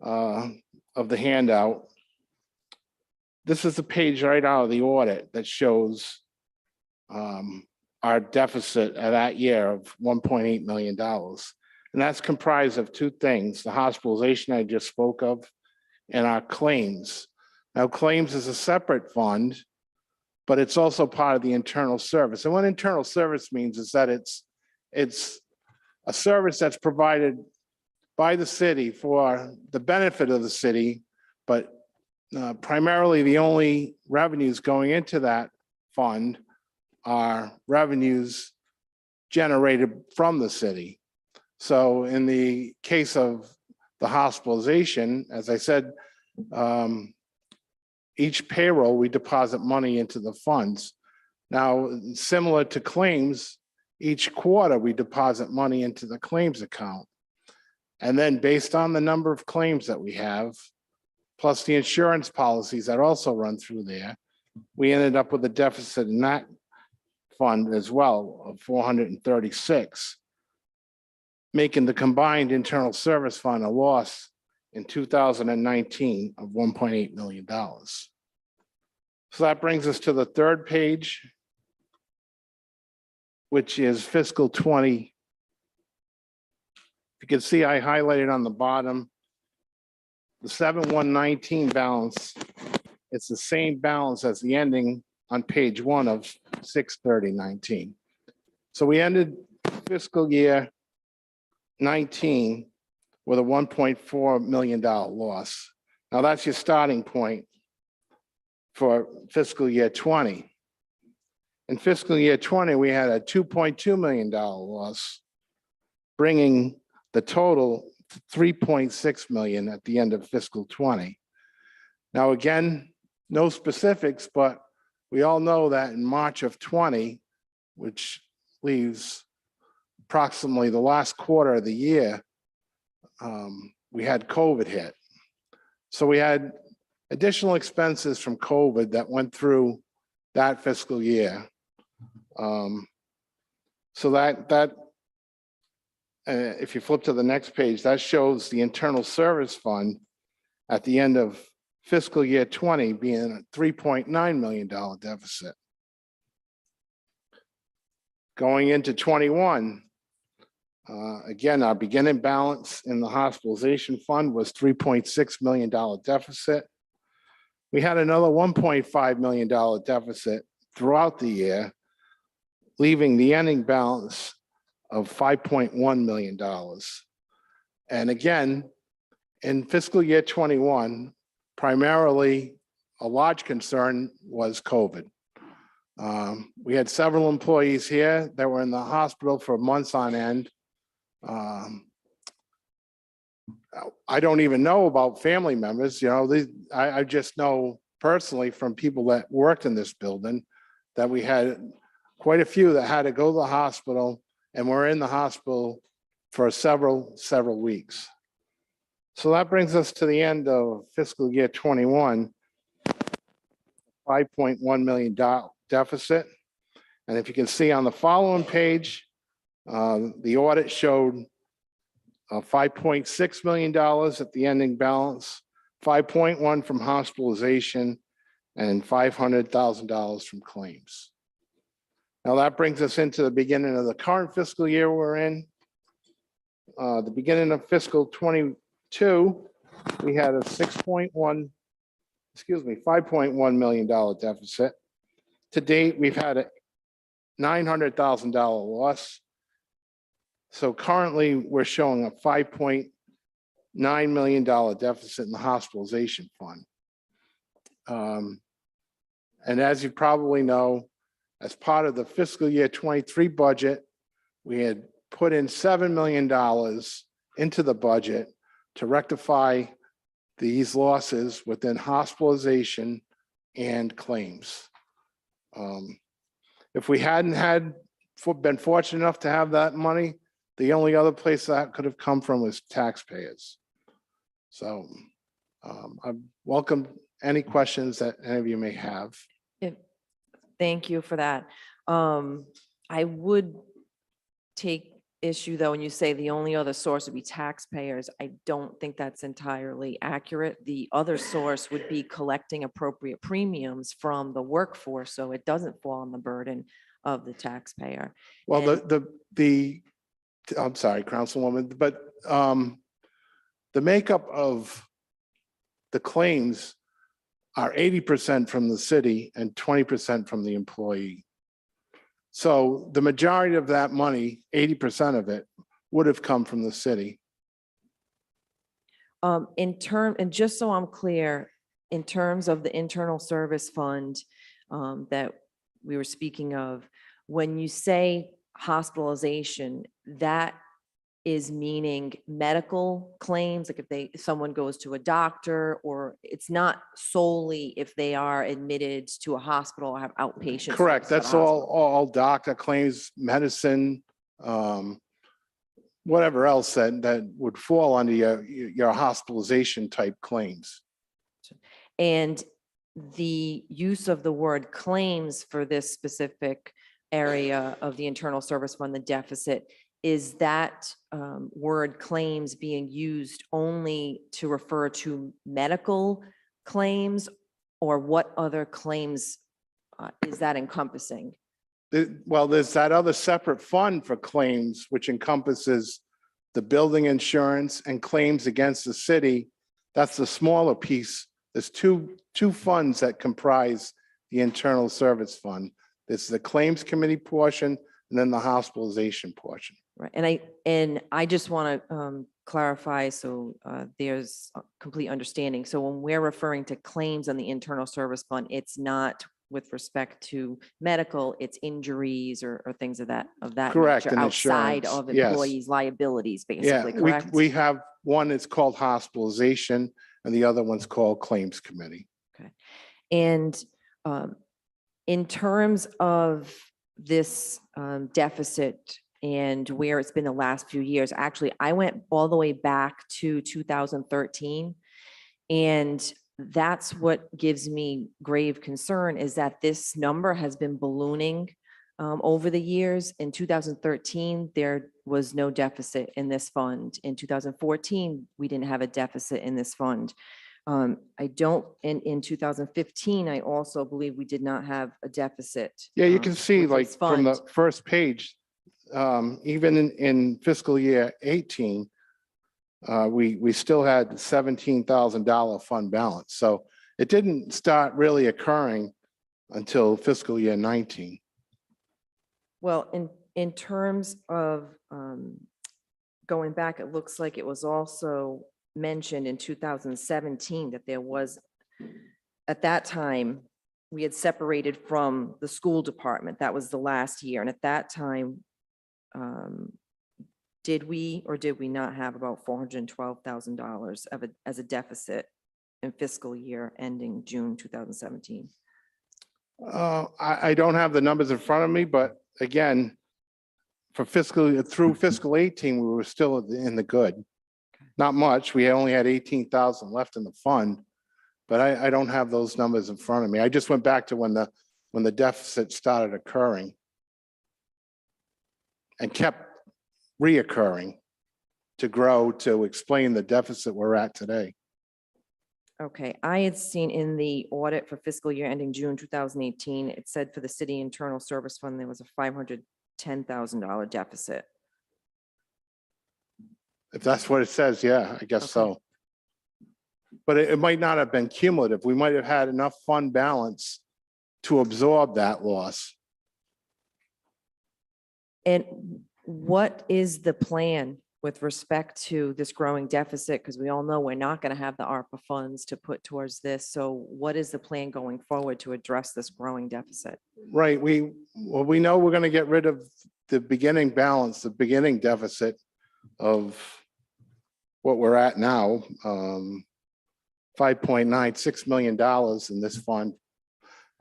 of the handout, this is the page right out of the audit that shows our deficit of that year of $1.8 million. And that's comprised of 2 things, the hospitalization I just spoke of and our claims. Now, claims is a separate fund, but it's also part of the internal service. And what internal service means is that it's a service that's provided by the city for the benefit of the city, but primarily the only revenues going into that fund are revenues generated from the city. So in the case of the hospitalization, as I said, each payroll, we deposit money into the funds. Now, similar to claims, each quarter we deposit money into the claims account. And then based on the number of claims that we have, plus the insurance policies that also run through there, we ended up with a deficit in that fund as well of 436, making the combined internal service fund a loss in 2019 of $1.8 million. So that brings us to the third page, which is fiscal 20. You can see I highlighted on the bottom, the 7/1/19 balance. It's the same balance as the ending on page 1 of 6/30/19. So we ended fiscal year 19 with a $1.4 million loss. Now that's your starting point for fiscal year 20. In fiscal year 20, we had a $2.2 million loss, bringing the total to $3.6 million at the end of fiscal 20. Now, again, no specifics, but we all know that in March of 20, which leaves approximately the last quarter of the year, we had COVID hit. So we had additional expenses from COVID that went through that fiscal year. So that if you flip to the next page, that shows the internal service fund at the end of fiscal year 20 being a $3.9 million deficit. Going into 21, again, our beginning balance in the hospitalization fund was $3.6 million deficit. We had another $1.5 million deficit throughout the year, leaving the ending balance of $5.1 million. And again, in fiscal year 21, primarily a large concern was COVID. We had several employees here that were in the hospital for months on end. I don't even know about family members, you know, I just know personally from people that worked in this building that we had quite a few that had to go to the hospital and were in the hospital for several weeks. So that brings us to the end of fiscal year 21, $5.1 million deficit. And if you can see on the following page, the audit showed $5.6 million at the ending balance, 5.1 from hospitalization, and $500,000 from claims. Now that brings us into the beginning of the current fiscal year we're in. The beginning of fiscal 22, we had a $5.1 million deficit. To date, we've had a $900,000 loss. So currently, we're showing a $5.9 million deficit in the hospitalization fund. And as you probably know, as part of the fiscal year 23 budget, we had put in $7 million into the budget to rectify these losses within hospitalization and claims. If we hadn't been fortunate enough to have that money, the only other place that could have come from was taxpayers. So I welcome any questions that any of you may have. Thank you for that. I would take issue though, when you say the only other source would be taxpayers. I don't think that's entirely accurate. The other source would be collecting appropriate premiums from the workforce, so it doesn't fall on the burden of the taxpayer. Well, And- I'm sorry, Councilwoman, but the makeup of the claims are 80% from the city and 20% from the employee. So the majority of that money, 80% of it, would have come from the city. And just so I'm clear, in terms of the internal service fund that we were speaking of, when you say hospitalization, that is meaning medical claims, like if someone goes to a doctor, or it's not solely if they are admitted to a hospital or have outpatient. Correct. services at a That's hospital. all doctor claims, medicine, whatever else that would fall under your hospitalization type claims. And the use of the word claims for this specific area of the internal service fund, the deficit, is that word claims being used only to refer to medical claims, or what other claims is that encompassing? Well, there's that other separate fund for claims, which encompasses the building insurance and claims against the city. That's the smaller piece. There's two funds that comprise the internal service fund. There's the claims committee portion and then the hospitalization portion. Right, and I just want to clarify, so there's a complete understanding. So when we're referring to claims on the internal service fund, it's not with respect to medical, it's injuries or things of that Correct, nature, and outside insurance, of yes. employees' liabilities, Yeah, basically, correct? we have one that's called hospitalization and the other one's called claims committee. Okay. And in terms of this deficit and where it's been the last few years, actually, I went all the way back to 2013. And that's what gives me grave concern, is that this number has been ballooning over the years. In 2013, there was no deficit in this fund. In 2014, we didn't have a deficit in this fund. I don't, in 2015, I also believe we did not have a deficit. Yeah, you can see with like this from the fund. first page, even in fiscal year 18, we still had $17,000 fund balance. So it didn't start really occurring until fiscal year 19. Well, in terms of going back, it looks like it was also mentioned in 2017 that there was, at that time, we had separated from the school department. That was the last year. And at that time, did we or did we not have about $412,000 as a deficit in fiscal year ending June 2017? I don't have the numbers in front of me, but again, through fiscal 18, we were still in the good. Not much. We only had 18,000 left in the fund, but I don't have those numbers in front of me. I just went back to when the deficit started occurring and kept reoccurring to grow to explain the deficit we're at today. Okay, I had seen in the audit for fiscal year ending June 2018, it said for the city internal service fund, there was a $510,000 deficit. If that's what it says, yeah, I guess so. But it might not have been cumulative. We might have had enough fund balance to absorb that loss. And what is the plan with respect to this growing deficit? Because we all know we're not going to have the ARPA funds to put towards this. So what is the plan going forward to address this growing deficit? Right, we know we're gonna get rid of the beginning balance, the beginning deficit of what we're at now, $5.96 million in this fund.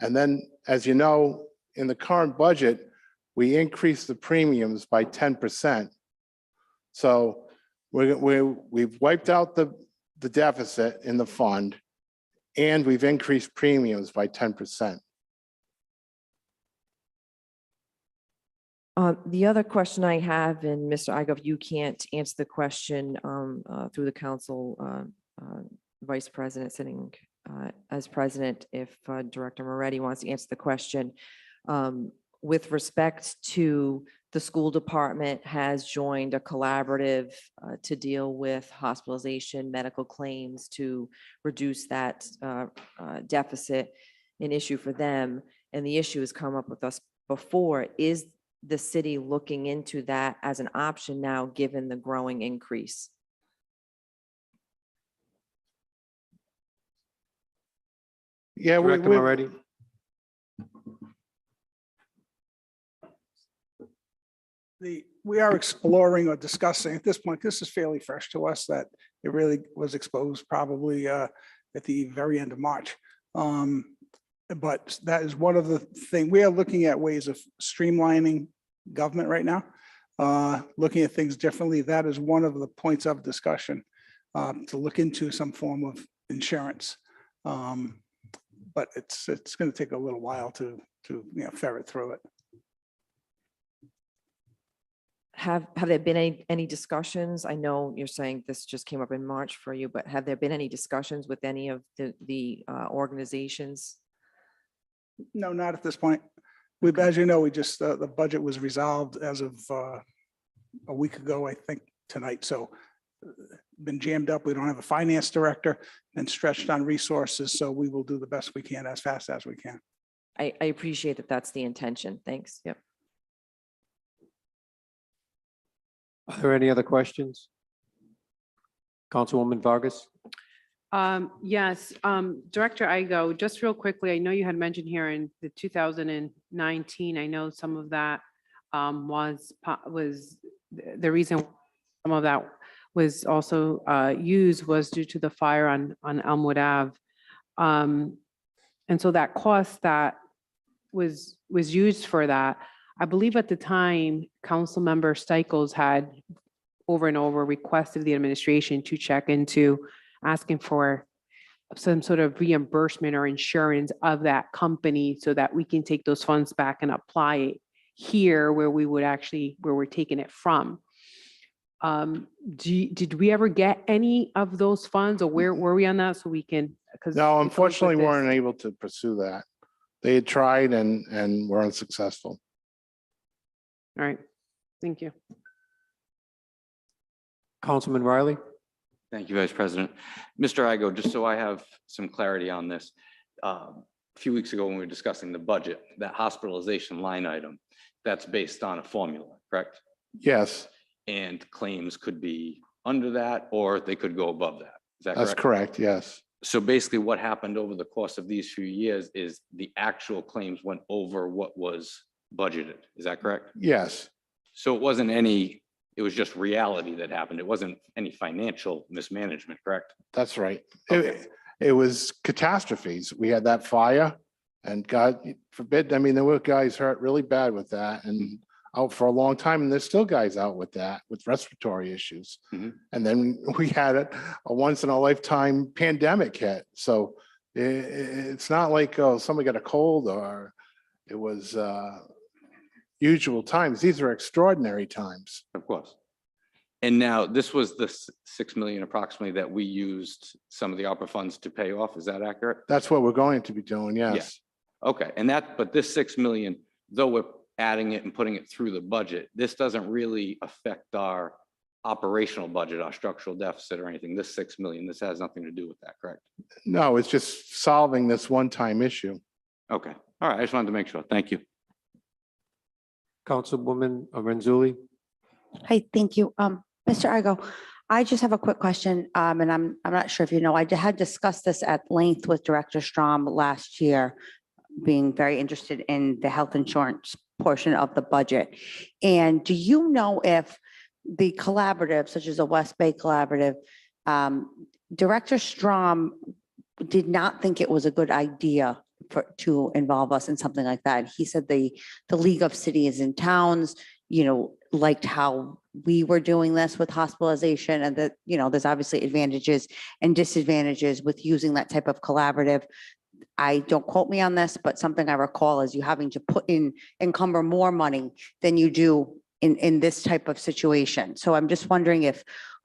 And then, as you know, in the current budget, we increased the premiums by 10%. So we've wiped out the deficit in the fund, and we've increased premiums by 10%. The other question I have, and Mr. Igo, if you can't answer the question through the council vice president sitting as president, if Director Moretti wants to answer the question, with respect to the school department has joined a collaborative to deal with hospitalization, medical claims to reduce that deficit, an issue for them. And the issue has come up with us before. Is the city looking into that as an option now, given the growing increase? Yeah, Director Moretti? We are exploring or discussing at this point, this is fairly fresh to us, that it really was exposed probably at the very end of March. But that is one of the things, we are looking at ways of streamlining government right now, looking at things differently. That is one of the points of discussion, to look into some form of insurance. But it's going to take a little while to ferret through it. Have there been any discussions? I know you're saying this just came up in March for you, but have there been any discussions with any of the organizations? No, not at this point. As you know, we just, the budget was resolved as of a week ago, I think, tonight. So been jammed up. We don't have a finance director and stretched on resources. So we will do the best we can as fast as we can. I appreciate that that's the intention. Thanks. Yep. Are there any other questions? Councilwoman Vargas? Yes, Director Igo, just real quickly, I know you had mentioned here in the 2019, I know some of that was the reason some of that was also used was due to the fire on Elmwood Ave. And so that cost that was used for that, I believe at the time, Councilmember Stichels had over and over requested the administration to check into asking for some sort of reimbursement or insurance of that company so that we can take those funds back and apply it here where we would actually, where we're taking it from. Did we ever get any of those funds or where were we on that so we can? 'Cause No, it goes with unfortunately, this. weren't able to pursue that. They had tried and were unsuccessful. All right, thank you. Councilman Riley? Thank you, Vice President. Mr. Igo, just so I have some clarity on this. A few weeks ago, when we were discussing the budget, that hospitalization line item, that's based on a formula, correct? Yes, And claims could be under that, or they could go above that. Is that correct? that's correct, yes. So basically what happened over the course of these few years is the actual claims went over what was budgeted. Is that correct? Yes, So it wasn't any, it was just reality that happened. It wasn't any financial mismanagement, correct? that's right. Okay. It was catastrophes. We had that fire and God forbid, I mean, there were guys hurt really bad with that and out for a long time. And there's still guys out with that, with respiratory issues. Mhm. And then we had a once in a lifetime pandemic hit. So it's not like, oh, somebody got a cold or it was usual times. These are extraordinary times. Of course. And now this was the 6 million approximately that we used some of the ARPA funds to pay off. Is that accurate? That's what we're going to be doing, yes. Okay, and that, but this 6 million, though we're adding it and putting it through the budget, this doesn't really affect our operational budget, our structural deficit or anything. This 6 million, this has nothing to do with that, correct? No, it's just solving this one-time issue. Okay, all right, I just wanted to make sure. Thank you. Councilwoman Renzulli? Hi, thank you. Mr. Igo, I just have a quick question, and I'm not sure if you know, I had discussed this at length with Director Strom last year, being very interested in the health insurance portion of the budget. And do you know if the collaborative, such as the West Bay Collaborative, Director Strom did not think it was a good idea to involve us in something like that. He said the League of Cities and Towns, liked how we were doing this with hospitalization and that, there's obviously advantages and disadvantages with using that type of collaborative. I don't quote me on this, but something I recall is you having to encumber more money than you do in this type of situation. So I'm just wondering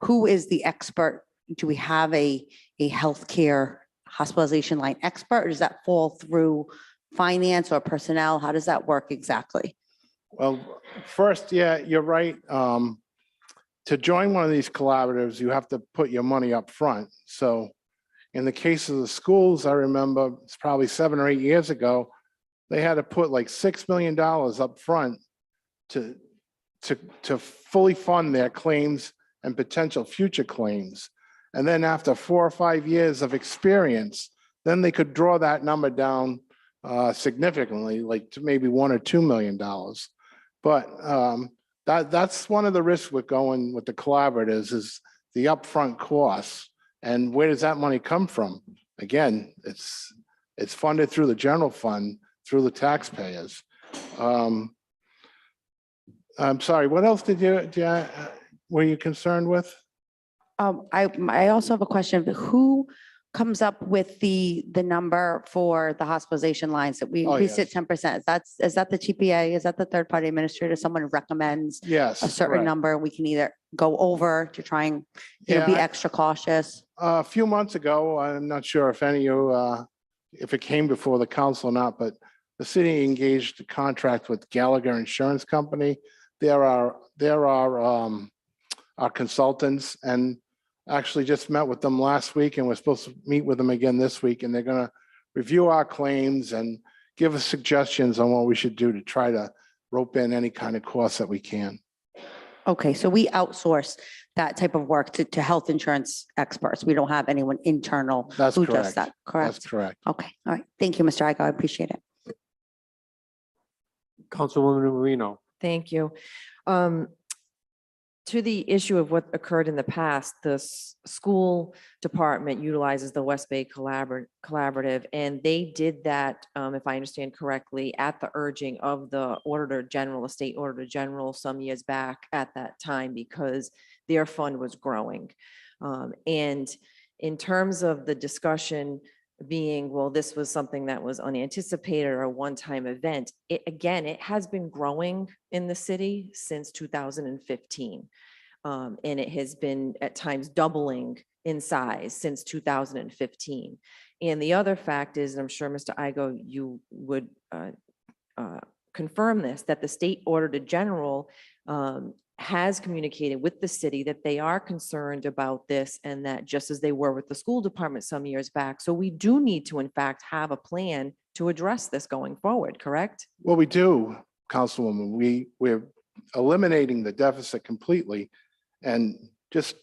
who is the expert? Do we have a healthcare hospitalization line expert, or does that fall through finance or personnel? How does that work exactly? Well, first, yeah, you're right. To join one of these collaboratives, you have to put your money up front. So in the case of the schools, I remember it's probably 7 or 8 years ago, they had to put like $6 million up front to fully fund their claims and potential future claims. And then after 4 or 5 years of experience, then they could draw that number down significantly, like to maybe $1 or $2 million. But that's one of the risks with going with the collaboratives is the upfront costs. And where does that money come from? Again, it's funded through the general fund, through the taxpayers. I'm sorry, what else were you concerned with? I also have a question. Who comes up with the number for the hospitalization lines that we Oh, increased it yes. 10%? Is that the TPA? Is that the third party administrator? Someone recommends Yes. a certain correct. number? We can either go over to try and be Yeah, extra cautious. A few months ago, I'm not sure if any of you, if it came before the council or not, but the city engaged a contract with Gallagher Insurance Company. There are our consultants, and actually just met with them last week, and we're supposed to meet with them again this week, and they're gonna review our claims and give us suggestions on what we should do to try to rope in any kind of costs that we can. Okay, so we outsource that type of work to health insurance experts. We don't have anyone internal That's who does correct. that, correct? That's correct. Okay, all right. Thank you, Mr. Igo. I appreciate it. Councilwoman Marino? Thank you. To the issue of what occurred in the past, the school department utilizes the West Bay Collaborative, and they did that, if I understand correctly, at the urging of the Auditor General, the State Auditor General, some years back at that time, because their fund was growing. And in terms of the discussion being, well, this was something that was unanticipated or a one-time event, it has been growing in the city since 2015. And it has been at times doubling in size since 2015. And the other fact is, and I'm sure Mr. Igo, you would confirm this, that the state auditor general has communicated with the city that they are concerned about this, and that just as they were with the school department some years back. So we do need to, in fact, have a plan to address this going forward, correct? Well, we do, Councilwoman. We're eliminating the deficit completely. And just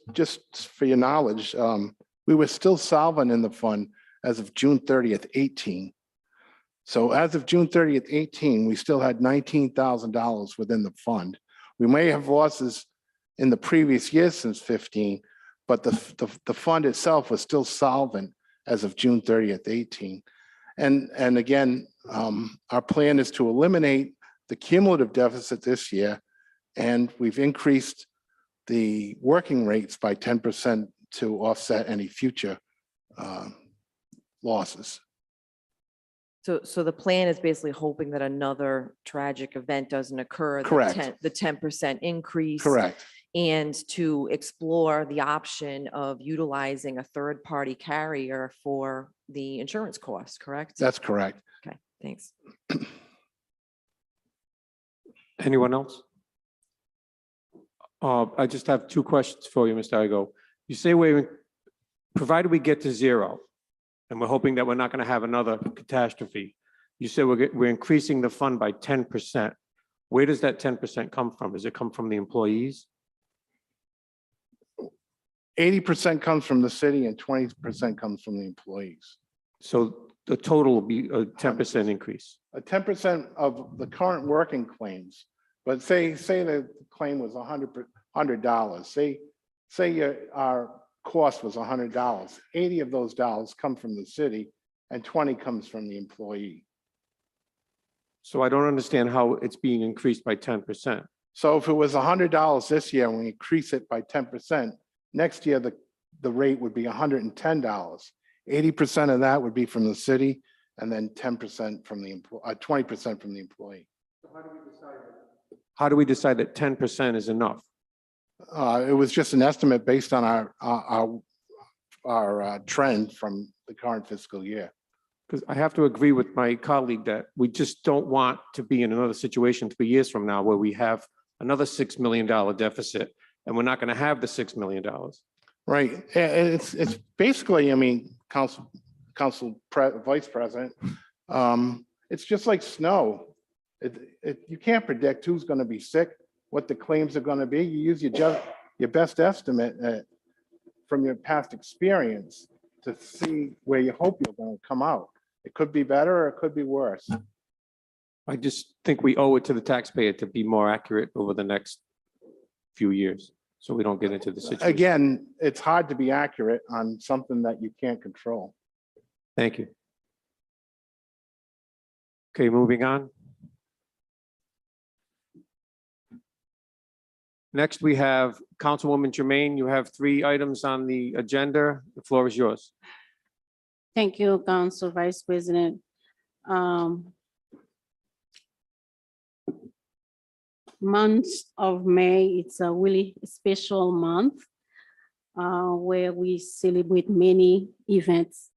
for your knowledge, we were still solvent in the fund as of June 30th, 18. So as of June 30th, 18, we still had $19,000 within the fund. We may have losses in the previous year since 15, but the fund itself was still solvent as of June 30th, 18. And again, our plan is to eliminate the cumulative deficit this year, and we've increased the working rates by 10% to offset any future losses. So the plan is basically hoping that another tragic event doesn't occur. Correct. The 10% increase. Correct. And to explore the option of utilizing a third-party carrier for the insurance costs, correct? That's correct. Okay, thanks. Anyone else? I just have two questions for you, Mr. Igo. You say provided we get to zero, and we're hoping that we're not going to have another catastrophe. You say we're increasing the fund by 10%. Where does that 10% come from? Does it come from the employees? 80% comes from the city and 20% comes from the employees. So the total will be a 10% increase. A 10% of the current working claims, but say the claim was $100. Say our cost was $100. 80 of those dollars come from the city and 20 comes from the employee. So I don't understand how it's being increased by 10%. So if it was $100 this year and we increase it by 10%, next year the rate would be $110. 80% of that would be from the city, and then 10% from the 20% from the employee. How do we decide that 10% is enough? It was just an estimate based on our trend from the current fiscal year. Because I have to agree with my colleague that we just don't want to be in another situation 3 years from now where we have another $6 million deficit and we're not going to have the $6 million. Right. It's basically, I mean, Vice President, it's just like snow. You can't predict who's going to be sick, what the claims are going to be. You use your best estimate from your past experience to see where you hope you're going to come out. It could be better or it could be worse. I just think we owe it to the taxpayer to be more accurate over the next few years, so we don't get into the situation. Again, it's hard to be accurate on something that you can't control. Thank you. Okay, moving on. Next, we have Councilwoman Jermaine. You have 3 items on the agenda. The floor is yours. Thank you, Council Vice President. Month of May, it's a really special month where we celebrate many events.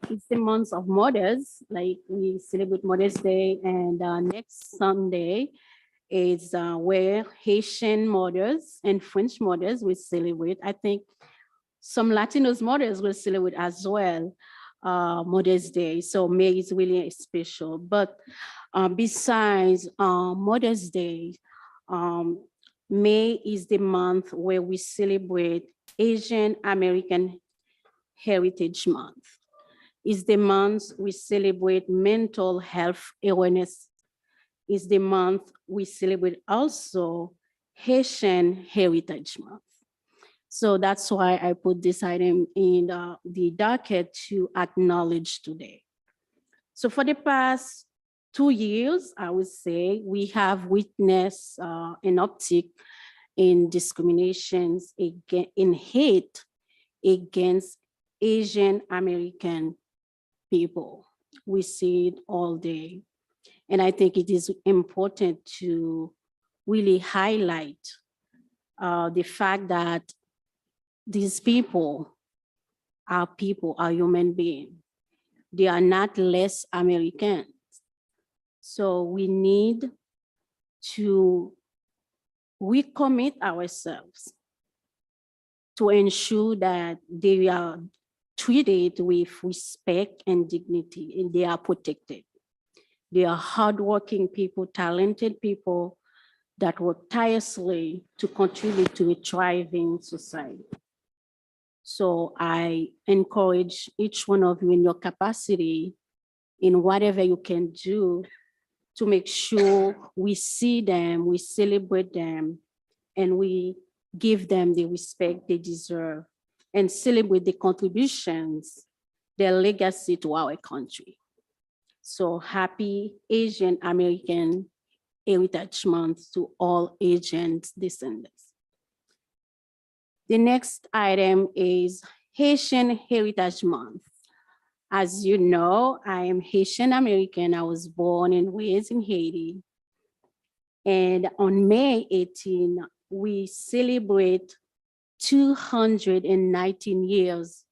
It's the month of mothers, like we celebrate Mother's Day, and next Sunday is where Haitian mothers and French mothers will celebrate. I think some Latinos mothers will celebrate as well Mother's Day. So May is really special. But besides Mother's Day, May is the month where we celebrate Asian American Heritage Month. It's the month we celebrate mental health awareness. It's the month we celebrate also Haitian Heritage Month. So that's why I put this item in the docket to acknowledge today. So for the past 2 years, I would say, we have witnessed an uptick in discriminations, in hate against Asian American people. We see it all day. And I think it is important to really highlight the fact that these people, are human beings. They are not less Americans. So we need to recommit ourselves to ensure that they are treated with respect and dignity, and they are protected. They are hardworking people, talented people that work tirelessly to contribute to a thriving society. So I encourage each one of you in your capacity, in whatever you can do, to make sure we see them, we celebrate them, and we give them the respect they deserve, and celebrate the contributions, their legacy to our country. So happy Asian American Heritage Month to all Asian descendants. The next item is Haitian Heritage Month. As you know, I am Haitian American. I was born and raised in Haiti. And on May 18, we celebrate 219 years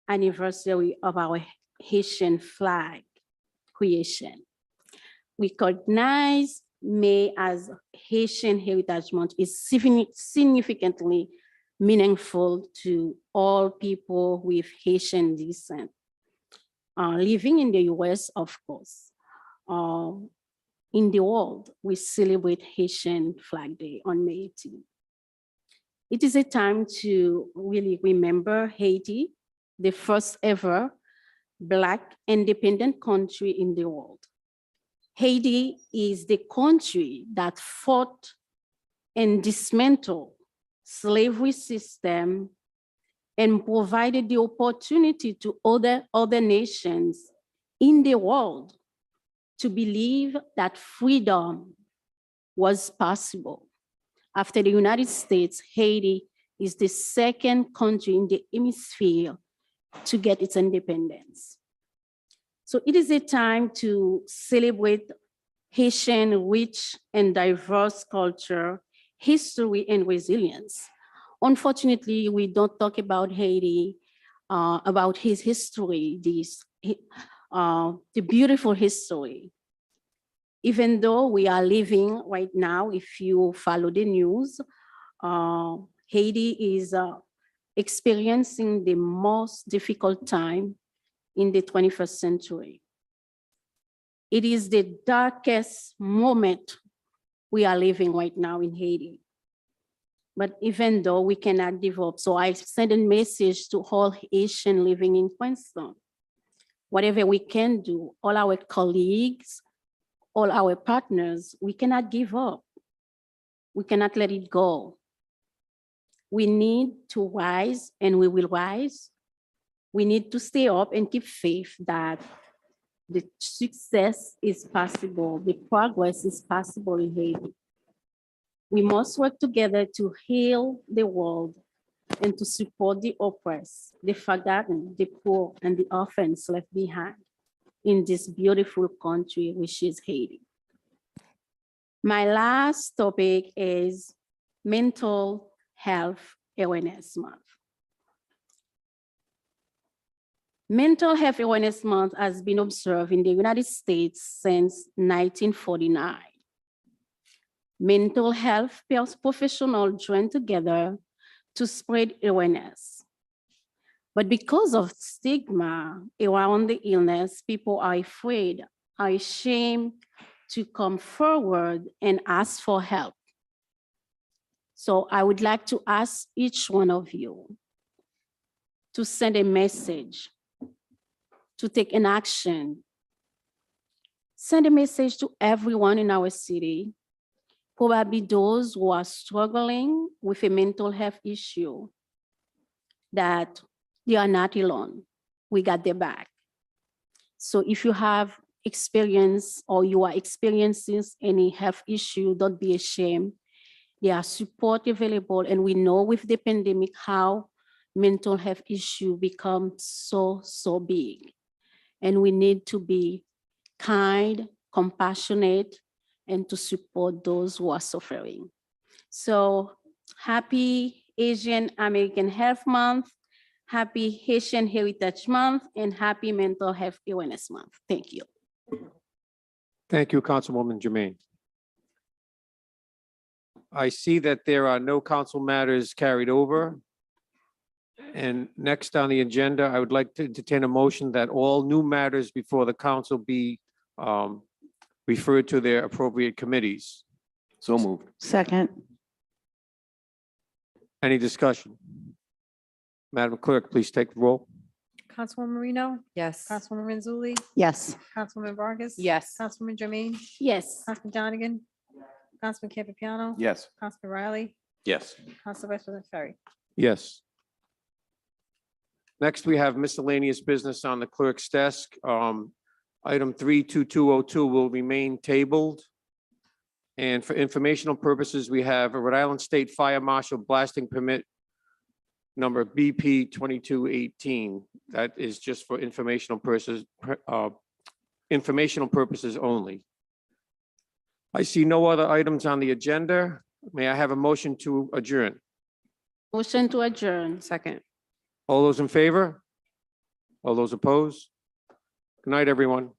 anniversary of our Haitian flag creation. We recognize May as Haitian Heritage Month is significantly meaningful to all people with Haitian descent. Living in the US, of course. In the world, we celebrate Haitian Flag Day on May 18. It is a time to really remember Haiti, the first ever Black independent country in the world. Haiti is the country that fought and dismantled slavery system and provided the opportunity to other nations in the world to believe that freedom was possible. After the United States, Haiti is the second country in the hemisphere to get its independence. So it is a time to celebrate Haitian rich and diverse culture, history, and resilience. Unfortunately, we don't talk about Haiti, about his history, the beautiful history. Even though we are living right now, if you follow the news, Haiti is experiencing the most difficult time in the 21st century. It is the darkest moment we are living right now in Haiti. But even though we cannot give up, so I send a message to all Haitians living in Princeton. Whatever we can do, all our colleagues, all our partners, we cannot give up. We cannot let it go. We need to rise, and we will rise. We need to stay up and keep faith that the success is possible, the progress is possible in Haiti. We must work together to heal the world and to support the oppressed, the forgotten, the poor, and the orphans left behind in this beautiful country, which is Haiti. My last topic is Mental Health Awareness Month. Mental Health Awareness Month has been observed in the United States since 1949. Mental health professionals join together to spread awareness. But because of stigma around the illness, people are afraid, are ashamed to come forward and ask for help. So I would like to ask each one of you to send a message, to take an action. Send a message to everyone in our city, probably those who are struggling with a mental health issue, that they are not alone. We got their back. So if you have experience or you are experiencing any health issue, don't be ashamed. There are support available, and we know with the pandemic how mental health issue become so big. And we need to be kind, compassionate, and to support those who are suffering. So happy Asian American Health Month, happy Haitian Heritage Month, and happy Mental Health Awareness Month. Thank you. Thank you, Councilwoman Jermaine. I see that there are no council matters carried over. And next on the agenda, I would like to entertain a motion that all new matters before the council be referred to their appropriate committees. So moved. Second. Any discussion? Madam Clerk, please take the roll. Councilwoman Marino, Yes. Councilwoman Renzulli, Yes. Councilwoman Vargas. Yes. Councilwoman Jermaine, Yes. Councilman Donegan, Councilman Campiano. Yes. Councilman Riley, Yes. Council Vice President Ferry. Yes. Next, we have miscellaneous business on the clerk's desk. Item 32202 will remain tabled. And for informational purposes, we have a Rhode Island State Fire Marshal blasting permit number BP 2218. That is just for informational purposes only. I see no other items on the agenda. May I have a motion to adjourn? Motion to adjourn. Second. All those in favor? All those opposed? Good night, everyone.